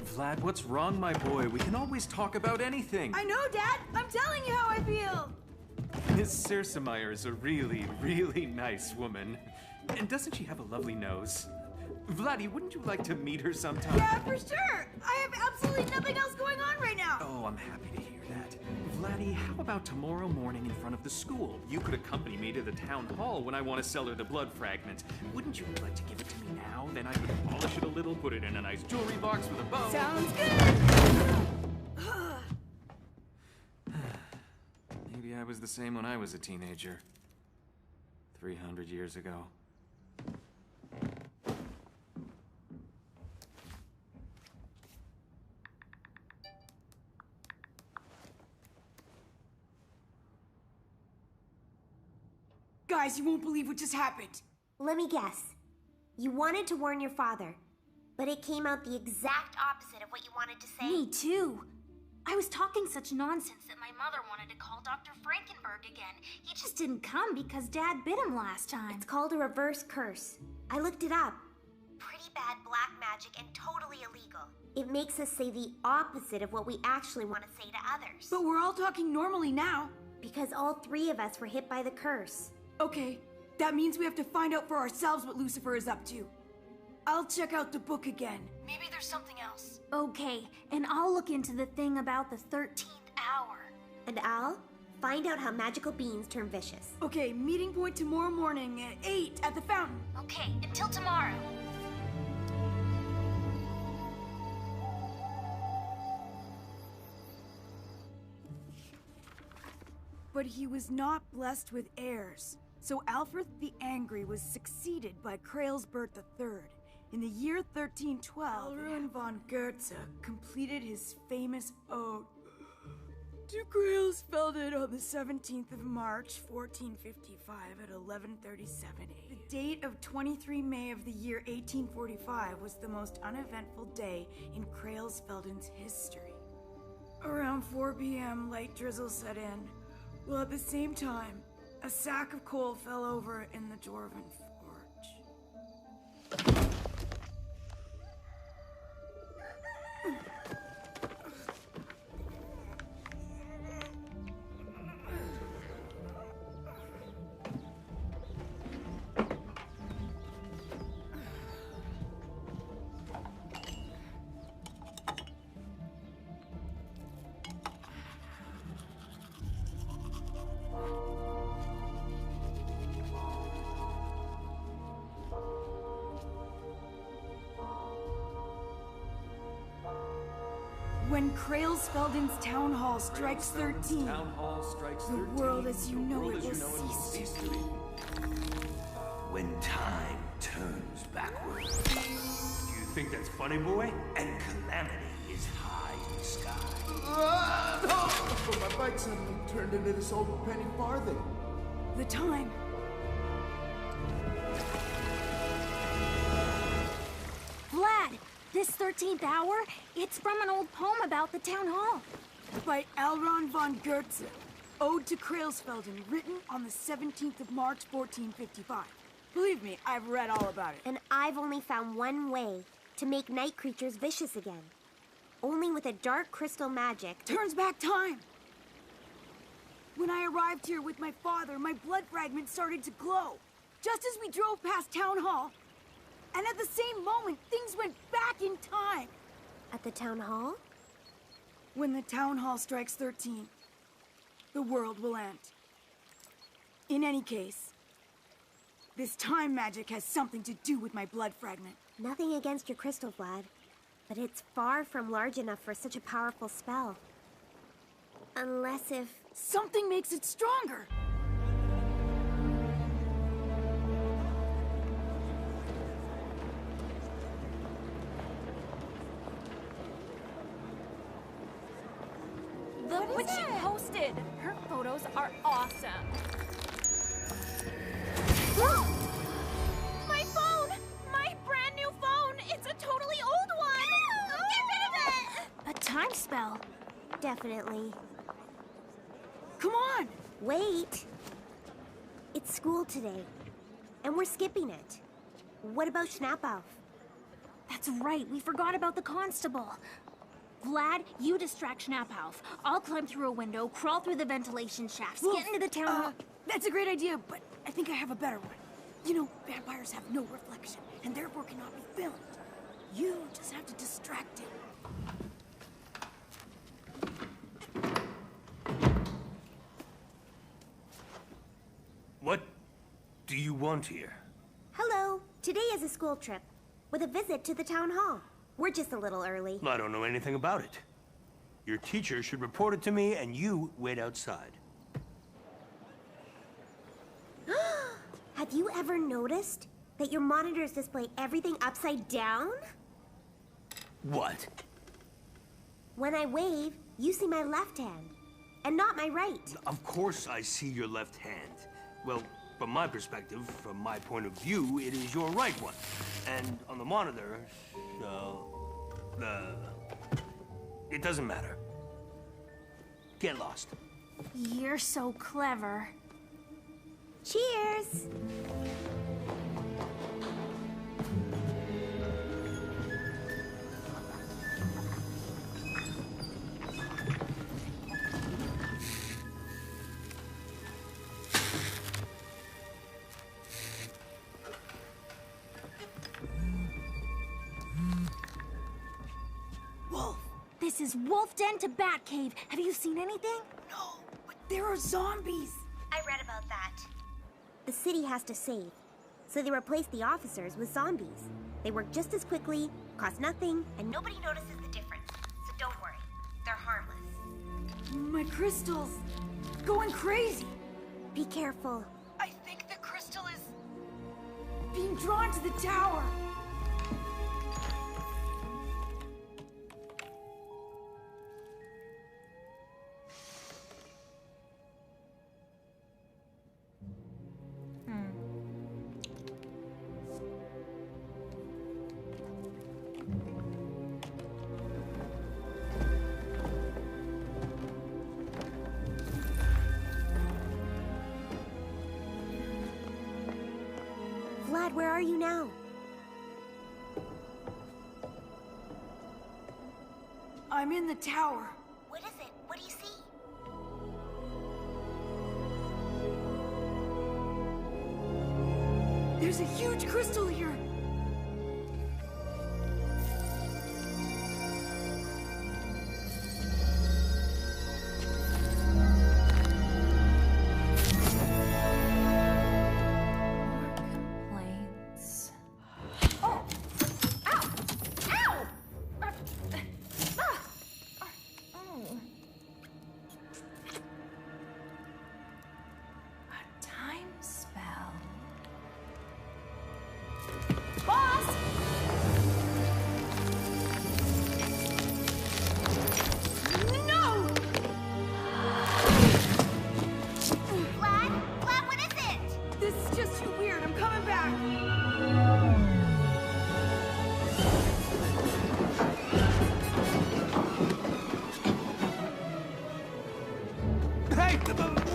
Vlad, what's wrong, my boy? We can always talk about anything. I know, Dad! I'm telling you how I feel! Miss Circemeyer is a really, really nice woman. And doesn't she have a lovely nose? Vladdy, wouldn't you like to meet her sometime? Yeah, for sure! I have absolutely nothing else going on right now! Oh, I'm happy to hear that. Vladdy, how about tomorrow morning in front of the school? You could accompany me to the town hall when I want to sell her the blood fragment. Wouldn't you like to give it to me now? Then I could polish it a little, put it in a nice jewelry box with a bow. Sounds good! Maybe I was the same when I was a teenager. 300 years ago. Guys, you won't believe what just happened. Let me guess. You wanted to warn your father, but it came out the exact opposite of what you wanted to say. Me too. I was talking such nonsense that my mother wanted to call Dr. Frankenberg again. He just didn't come because Dad bit him last time. It's called a reverse curse. I looked it up. Pretty bad black magic and totally illegal. It makes us say the opposite of what we actually want to say to others. But we're all talking normally now. Because all three of us were hit by the curse. Okay, that means we have to find out for ourselves what Lucifer is up to. I'll check out the book again. Maybe there's something else. Okay, and I'll look into the thing about the 13th hour. And I'll find out how magical beings turn vicious. Okay, meeting point tomorrow morning at 8 at the fountain. Okay, until tomorrow. But he was not blessed with heirs. So Alfred the Angry was succeeded by Krailsbert III. In the year 1312, Alruin von Goethe completed his famous ode to Krailsfelden on the 17th of March, 1455 at 11:37 a.m. The date of 23 May of the year 1845 was the most uneventful day in Krailsfelden's history. Around 4 p.m., light drizzle set in, while at the same time, a sack of coal fell over in the Dwarven forge. When Krailsfelden's town hall strikes 13, the world as you know it will cease to be. When time turns backward. You think that's funny, boy? And calamity is high in the sky. Oh, my bike suddenly turned into this old penny farthing. The time. Vlad, this 13th hour, it's from an old poem about the town hall. By Alron von Goethe. Ode to Krailsfelden, written on the 17th of March, 1455. Believe me, I've read all about it. And I've only found one way to make night creatures vicious again. Only with a dark crystal magic. Turns back time. When I arrived here with my father, my blood fragment started to glow. Just as we drove past Town Hall. And at the same moment, things went back in time. At the town hall? When the town hall strikes 13, the world will end. In any case, this time magic has something to do with my blood fragment. Nothing against your crystal, Vlad, but it's far from large enough for such a powerful spell. Unless if... Something makes it stronger! what she posted. Her photos are awesome. My phone! My brand new phone! It's a totally old one! Get rid of it! A time spell. Definitely. Come on! Wait. It's school today, and we're skipping it. What about Schnappauff? That's right, we forgot about the constable. Vlad, you distract Schnappauff. I'll climb through a window, crawl through the ventilation shafts, get into the town hall. That's a great idea, but I think I have a better one. You know, vampires have no reflection, and therefore cannot be filmed. You just have to distract him. What do you want here? Hello. Today is a school trip, with a visit to the town hall. We're just a little early. I don't know anything about it. Your teacher should report it to me, and you wait outside. Have you ever noticed that your monitors display everything upside down? What? When I wave, you see my left hand, and not my right. Of course I see your left hand. Well, from my perspective, from my point of view, it is your right one. And on the monitor, it doesn't matter. Get lost. You're so clever. Cheers! Wolf! This is Wolf Den to Bat Cave. Have you seen anything? No, but there are zombies. I read about that. The city has to save, so they replace the officers with zombies. They work just as quickly, cost nothing, and nobody notices the difference. So don't worry, they're harmless. My crystal's going crazy. Be careful. I think the crystal is being drawn to the tower. Vlad, where are you now? I'm in the tower. What is it? What do you see? There's a huge crystal here.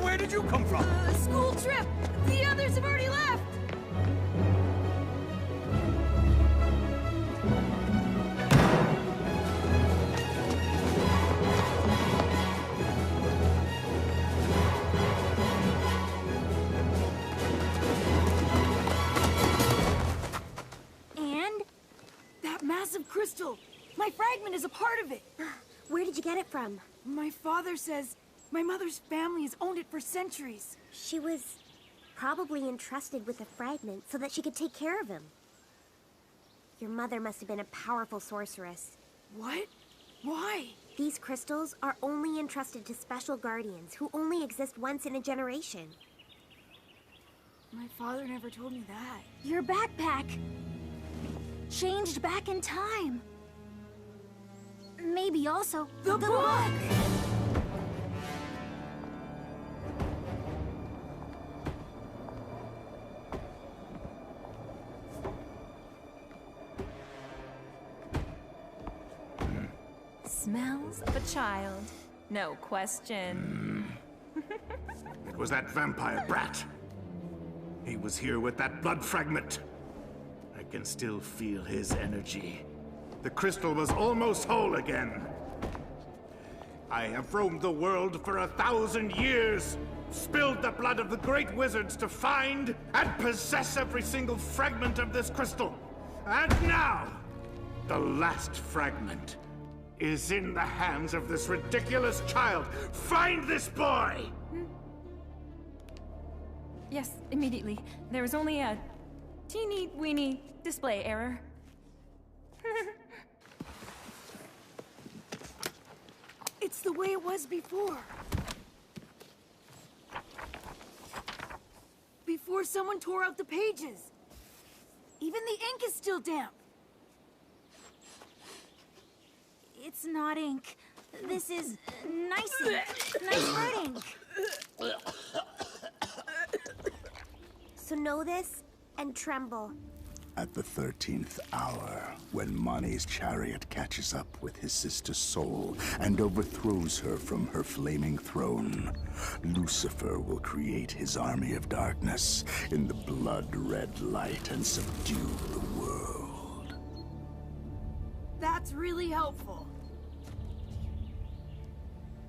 Where did you come from? A school trip. The others have already left. And? That massive crystal. My fragment is a part of it. Where did you get it from? My father says my mother's family has owned it for centuries. She was probably entrusted with a fragment so that she could take care of him. Your mother must have been a powerful sorceress. What? Why? These crystals are only entrusted to special guardians who only exist once in a generation. My father never told me that. Your backpack changed back in time. Maybe also the book! smells of a child. No question. It was that vampire brat. He was here with that blood fragment. I can still feel his energy. The crystal was almost whole again. I have roamed the world for 1,000 years, spilled the blood of the great wizards to find and possess every single fragment of this crystal. And now, the last fragment is in the hands of this ridiculous child. Find this boy! Yes, immediately. There was only a teeny-weeny display error. It's the way it was before. Before someone tore out the pages. Even the ink is still damp. It's not ink. This is nice ink. Nice red ink. So know this and tremble. At the 13th hour, when Mani's chariot catches up with his sister's soul and overthrows her from her flaming throne, Lucifer will create his army of darkness in the blood-red light and subdue the world. That's really helpful.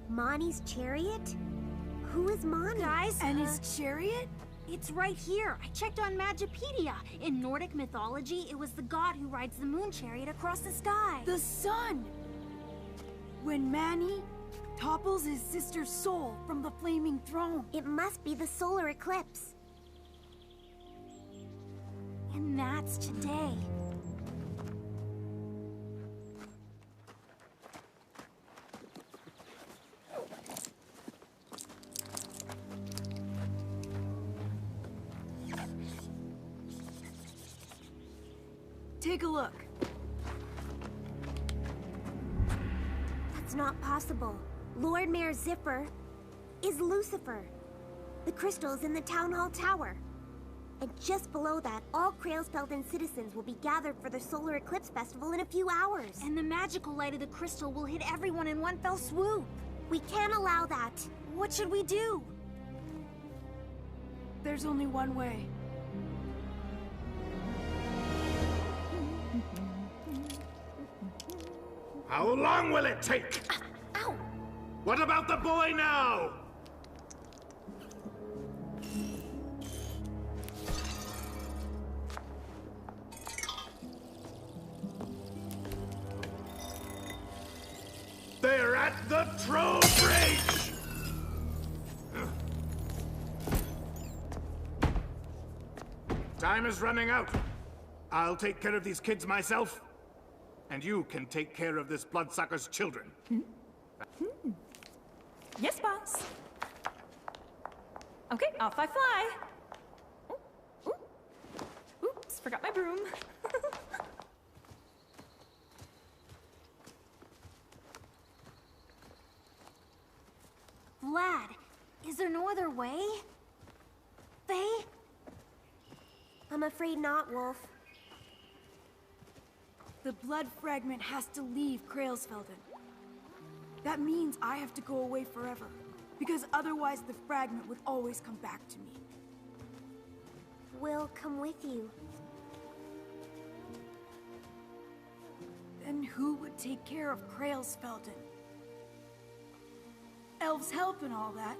Mani's chariot? Who is Mani? Guys, And his chariot? it's right here. I checked on Magipedia. In Nordic mythology, it was the god who rides the moon chariot across the sky. The sun! When Mani topples his sister's soul from the flaming throne. It must be the solar eclipse. And that's today. Take a look. That's not possible. Lord Mayor Ziffer is Lucifer. The crystal is in the Town Hall Tower. And just below that, all Krailsfelden citizens will be gathered for the Solar Eclipse Festival in a few hours. And the magical light of the crystal will hit everyone in one fell swoop. We can't allow that. What should we do? There's only one way. How long will it take? Ow! What about the boy now? They're at the Troll Bridge! Time is running out. I'll take care of these kids myself. And you can take care of this bloodsucker's children. Yes, boss. Okay, off I fly. Oops, forgot my broom. Vlad, is there no other way? Faye? I'm afraid not, Wolf. The blood fragment has to leave Krailsfelden. That means I have to go away forever, because otherwise the fragment would always come back to me. We'll come with you. Then who would take care of Krailsfelden? Elves help and all that.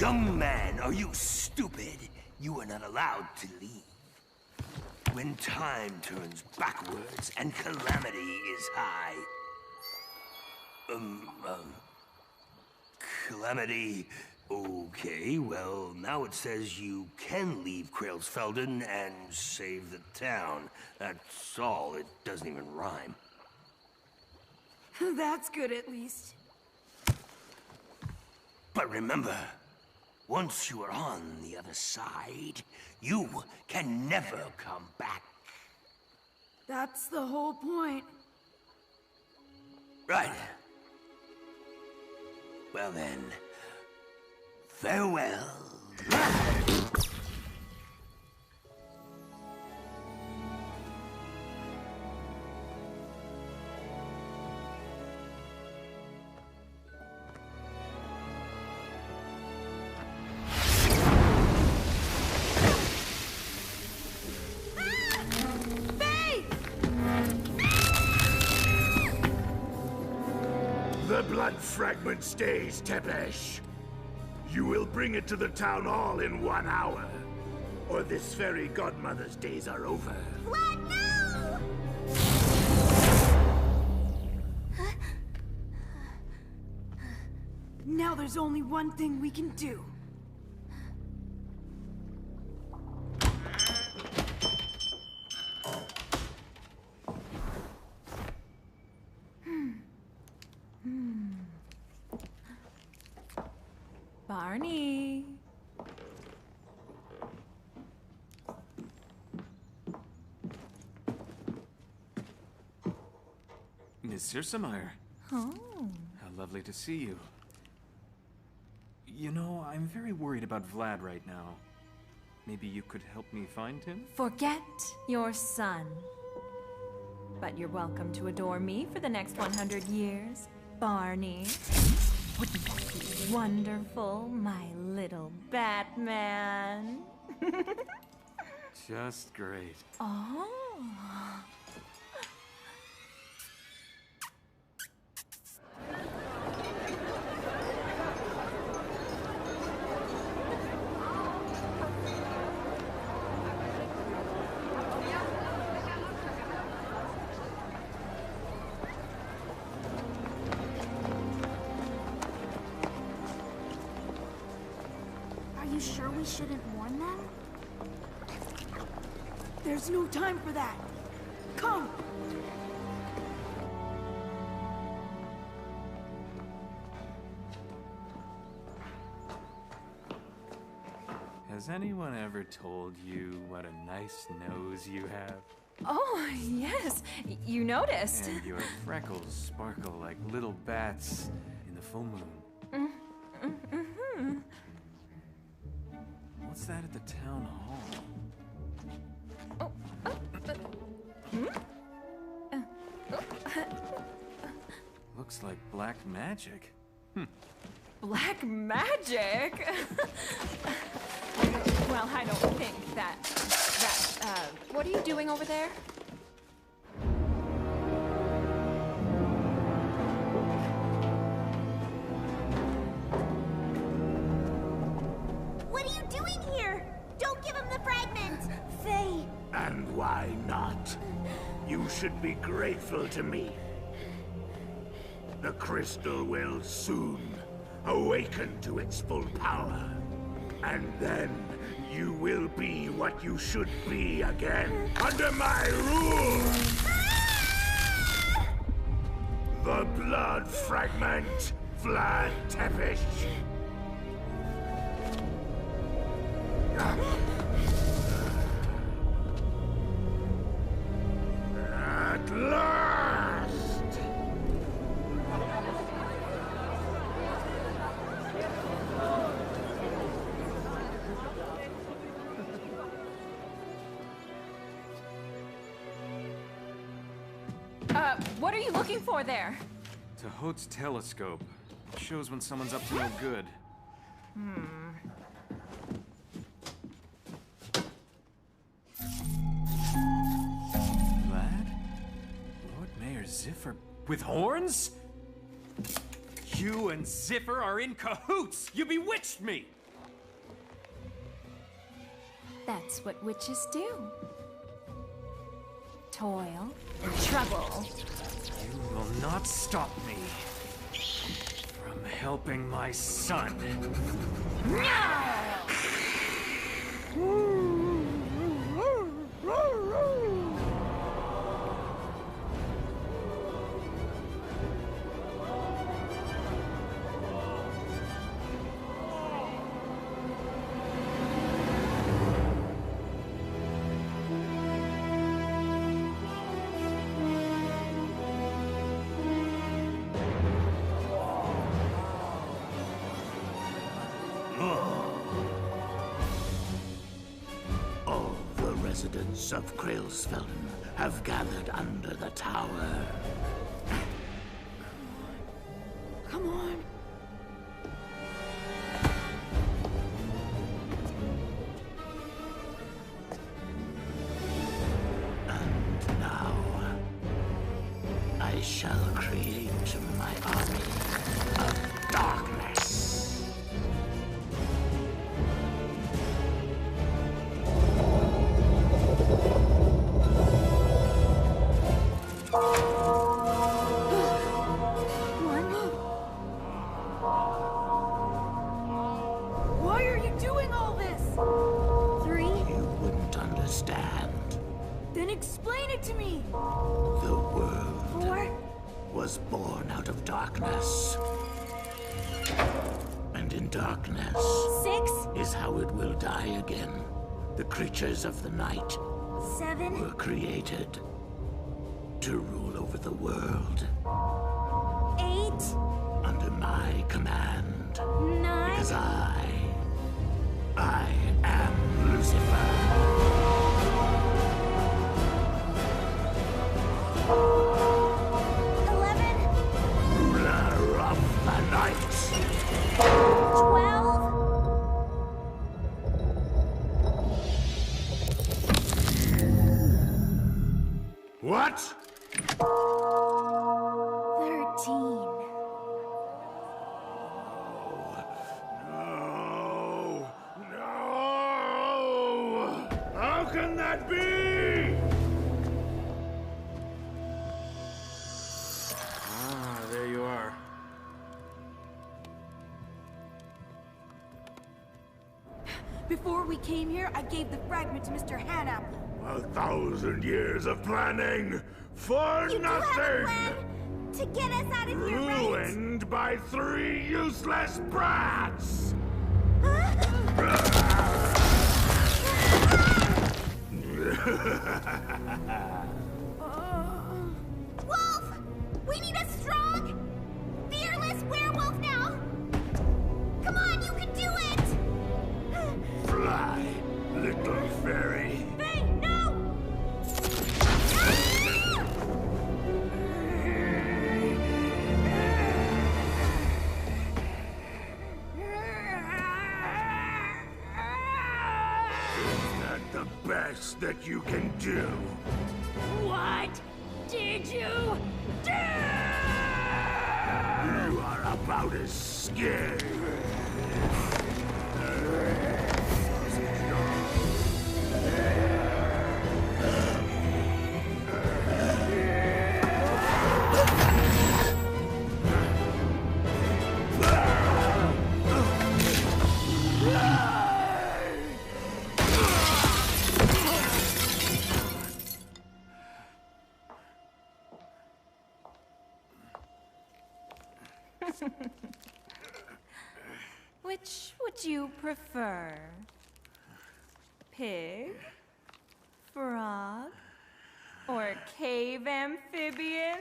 Young man, are you stupid? You are not allowed to leave. When time turns backwards and calamity is high. Calamity. Okay, well, now it says you can leave Krailsfelden and save the town. That's all. It doesn't even rhyme. That's good, at least. But remember, once you are on the other side, you can never come back. That's the whole point. Right. Well then, farewell. The blood fragment stays, Tepesh. You will bring it to the town hall in 1 hour, or this fairy godmother's days are over. Vlad, no! Now there's only one thing we can do. Barney. Miss Sirsemeyer. Oh. How lovely to see you. You know, I'm very worried about Vlad right now. Maybe you could help me find him? Forget your son. But you're welcome to adore me for the next 100 years, Barney. Wouldn't that be wonderful, my little Batman? Just great. Oh. Are you sure we shouldn't warn them? There's no time for that. Come! Has anyone ever told you what a nice nose you have? Oh, yes. You noticed. And your freckles sparkle like little bats in the full moon. Mm-hmm. What's that at the town hall? Looks like black magic. Black magic? Well, I don't think that, what are you doing over there? What are you doing here? Don't give him the fragment! Faye! And why not? You should be grateful to me. The crystal will soon awaken to its full power. And then you will be what you should be again, under my rule! The blood fragment, Vlad Tepesh. At last! What are you looking for there? Tahot's telescope. It shows when someone's up to no good. Vlad? Lord Mayor Ziffer with horns? You and Ziffer are in cahoots! You bewitched me! That's what witches do. Toil and trouble. You will not stop me from helping my son. All the residents of Krailsfelden have gathered under the tower. Come on. And now, I shall create my army of darkness. Why are you doing all this? 3. You wouldn't understand. Then explain it to me. The world 4. was born out of darkness. And in darkness 6. is how it will die again. The creatures of the night 7. were created to rule over the world 8. under my command. 9. Because I am Lucifer. 11. Ruler of the night. 12. What? 13. No! No! How can that be? Ah, there you are. Before we came here, I gave the fragment to Mr. Hanapple. 1,000 years of planning for You do have a nothing! plan to get us out of here, right? Ruined by 3 useless brats! Wolf! We need a strong, fearless werewolf now! Come on, you can do it! Fly, little fairy. Hey, no! Is that the best that you can do? What did you do? You are about as scared. Which would you prefer? Pig? Frog? Or cave amphibian?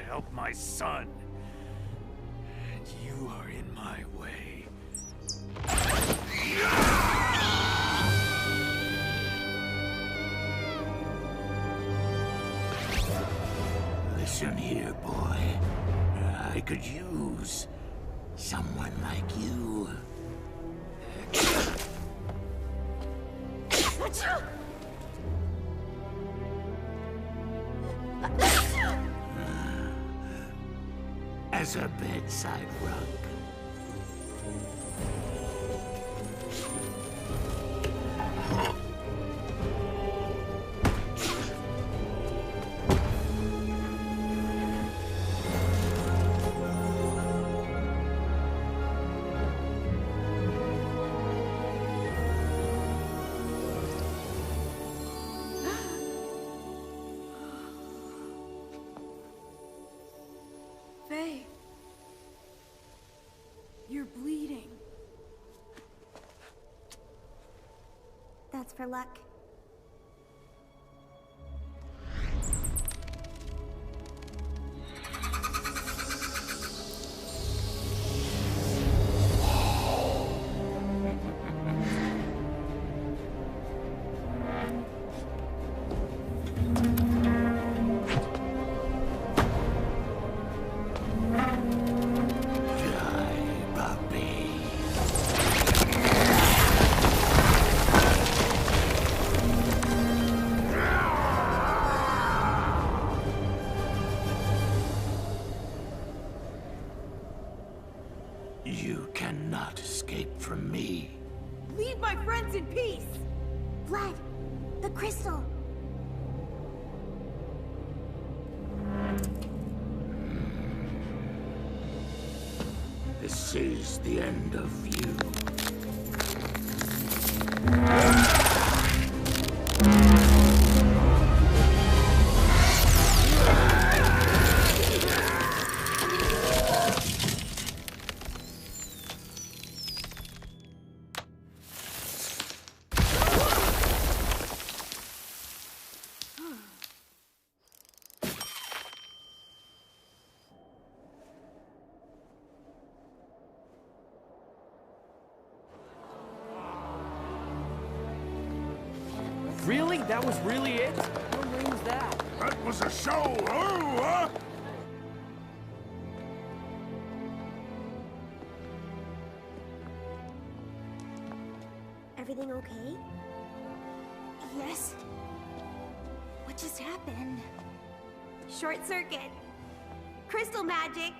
Help my son. And you are in my way. Listen here, boy. I could use Someone like you. As a bedside rug. You're bleeding. That's for luck. You cannot escape from me. Leave my friends in peace! Vlad, the crystal. This is the end of you. Really? That was really it? What name's that? That was a show! Oh, Everything okay? Yes? What just happened? Short circuit. Crystal magic.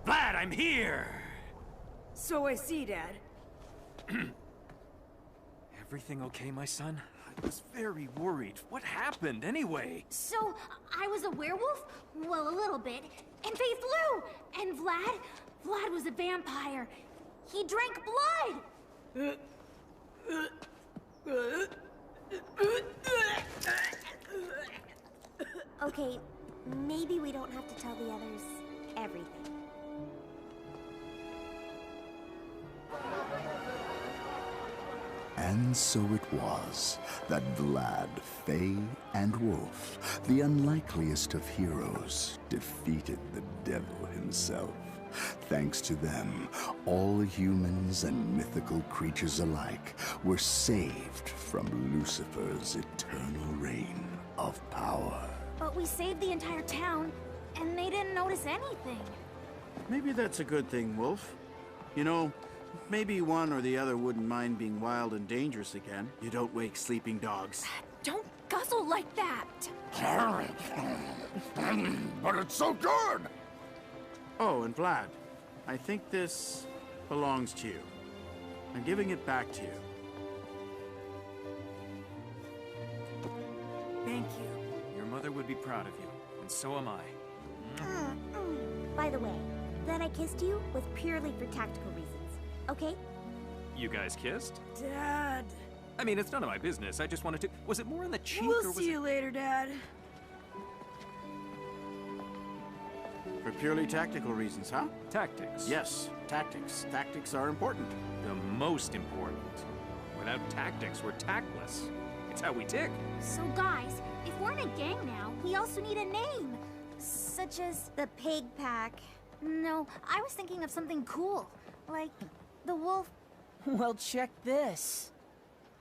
Vlad, I'm here! So I see, Dad. Everything okay, my son? I was very worried. What happened, anyway? So, I was a werewolf? Well, a little bit. And they flew! And Vlad was a vampire. He drank blood! Okay, maybe we don't have to tell the others everything. And so it was that Vlad, Faye, and Wolf, the unlikeliest of heroes, defeated the devil himself. Thanks to them, all humans and mythical creatures alike were saved from Lucifer's eternal reign of power. But we saved the entire town, and they didn't notice anything. Maybe that's a good thing, Wolf. You know, maybe one or the other wouldn't mind being wild and dangerous again. You don't wake sleeping dogs. Don't guzzle like that! but it's so good! Oh, and Vlad, I think this belongs to you. I'm giving it back to you. Thank you. Your mother would be proud of you, and so am I. By the way, that I kissed you was purely for tactical reasons, okay? You guys kissed? Dad. I mean, it's none of my business. I just wanted to... Was it more on the cheek, or We'll was see you later, Dad. For purely tactical reasons, huh? Tactics. Yes, tactics. Tactics are important. The most important. Without tactics, we're tactless. It's how we tick. So guys, if we're in a gang now, we also need a name. Such as... The pig pack. No, I was thinking of something cool. Like, the wolf... Well, check this.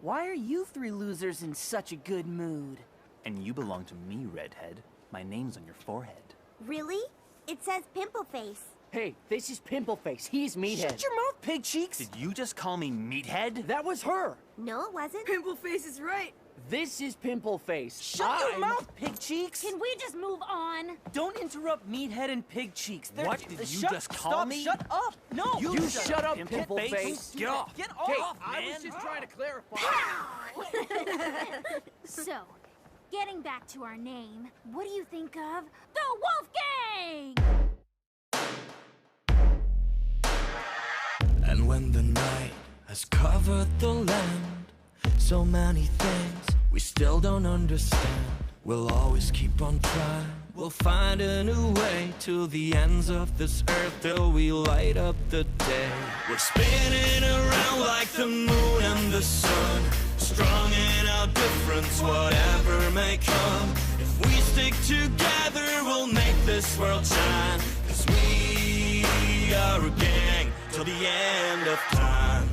Why are you three losers in such a good mood? And you belong to me, redhead. My name's on your forehead. Really? It says Pimple Face. Hey, this is Pimple Face. He's Meathead. Shut your mouth, Pig Cheeks! Did you just call me Meathead? That was her. No, it wasn't. Pimple Face is right. This is Pimple Face. Shut your mouth, Pig Cheeks! Can we just move on? Don't interrupt Meathead and Pig Cheeks. What did you just call stop, me? Shut up! No! You shut up, Pimple Face. Face. Get off! Get Hey, off, man! I was just trying to clarify. So, getting back to our name, what do you think of the Wolf Gang? And when the night has covered the land, so many things we still don't understand, we'll always keep on trying. We'll find a new way to the ends of this earth till we light up the day. We're spinning around like the moon and the sun, strong in our difference, whatever may come. If we stick together, we'll make this world shine. 'Cause we are a gang till the end of time.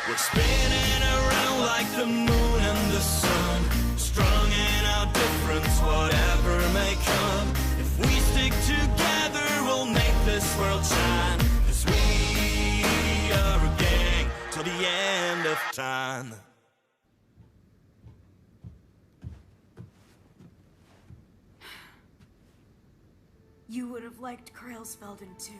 We're spinning around like the moon and the sun, strong in our difference, whatever may come. If we stick together, we'll make this world shine. 'Cause we are a gang till the end of time. You would have liked Krailsfelden too.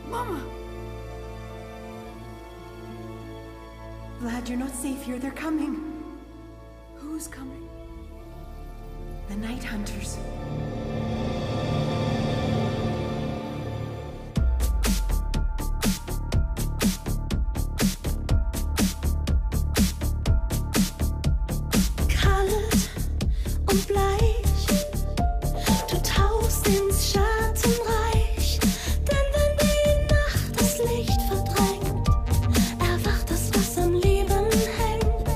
Mama! Vlad, you're not safe here. They're coming. Who's coming? The Night Hunters. Kalt und bleich, du tauchst ins Schattenreich, denn wenn die Nacht das Licht verdrängt, erwacht das, was am Leben hängt.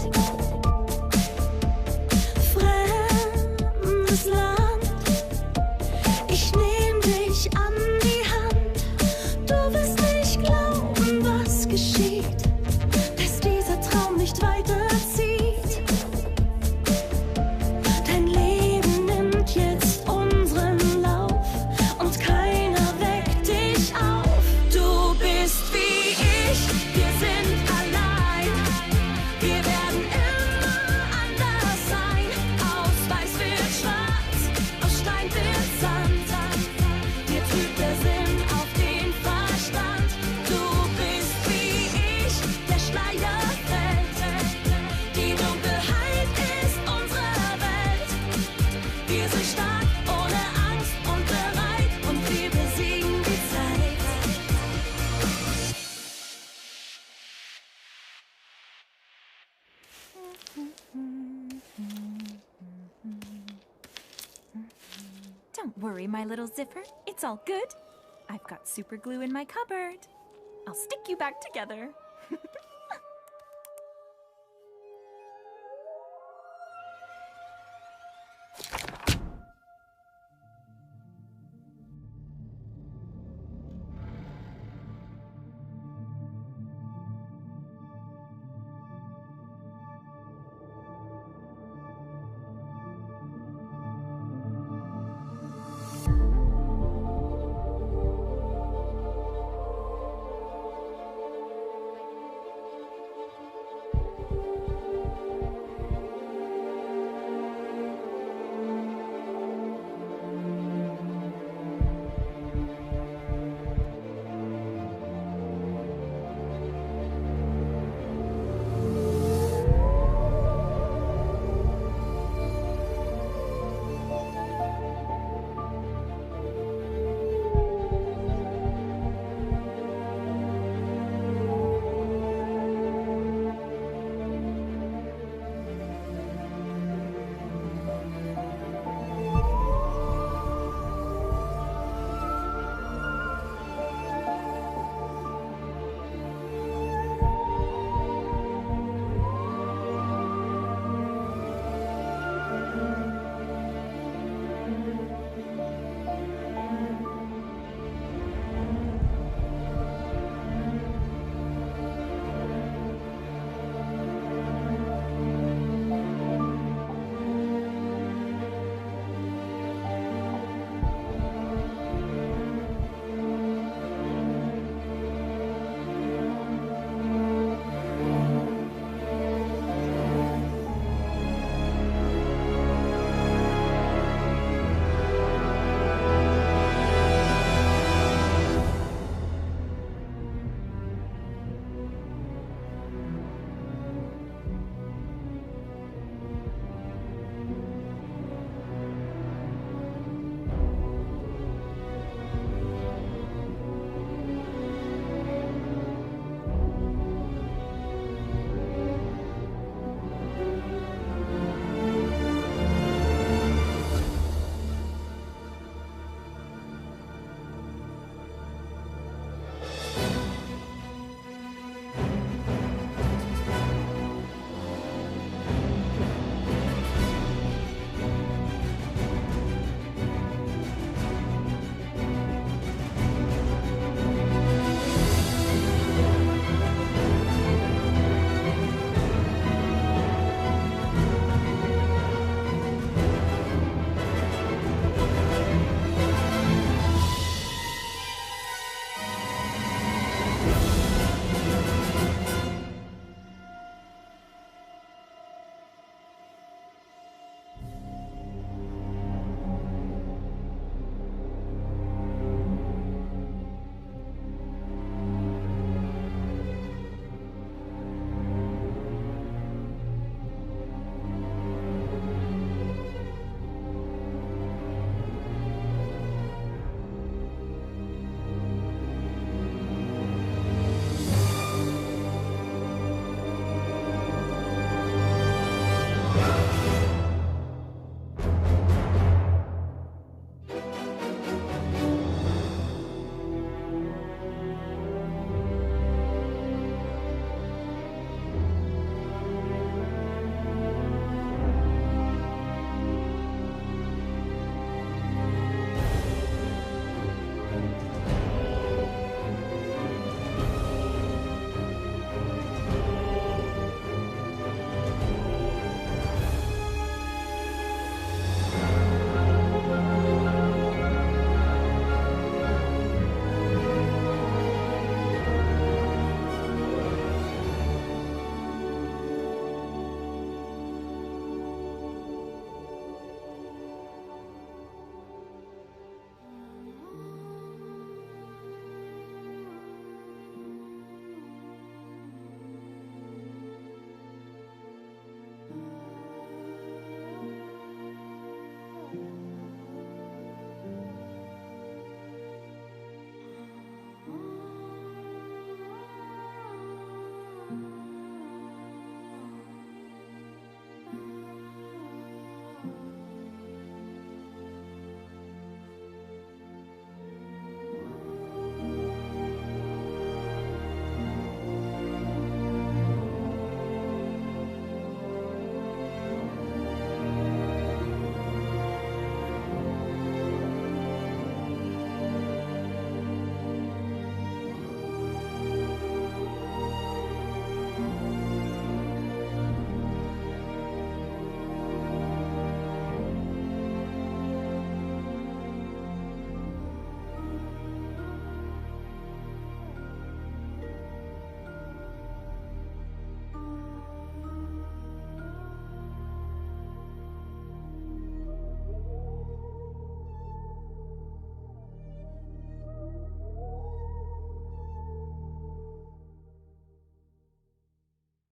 Fremdes Land, ich nehm dich an die Hand, du wirst nicht glauben, was geschieht, dass dieser Traum nicht weiterzieht. Dein Leben nimmt jetzt unseren Lauf und keiner weckt dich auf. Du bist wie ich, wir sind allein. Wir werden immer anders sein. Aus Weiß wird schwarz, aus Stein wird Sand. Dir trübt der Sinn auf den Verstand. Du bist wie ich, der Schleier fällt. Die Dunkelheit ist unsere Welt. Wir sind stark, ohne Angst und bereit, und wir besiegen die Zeit. Don't worry, my little zipper. It's all good. I've got super glue in my cupboard. I'll stick you back together.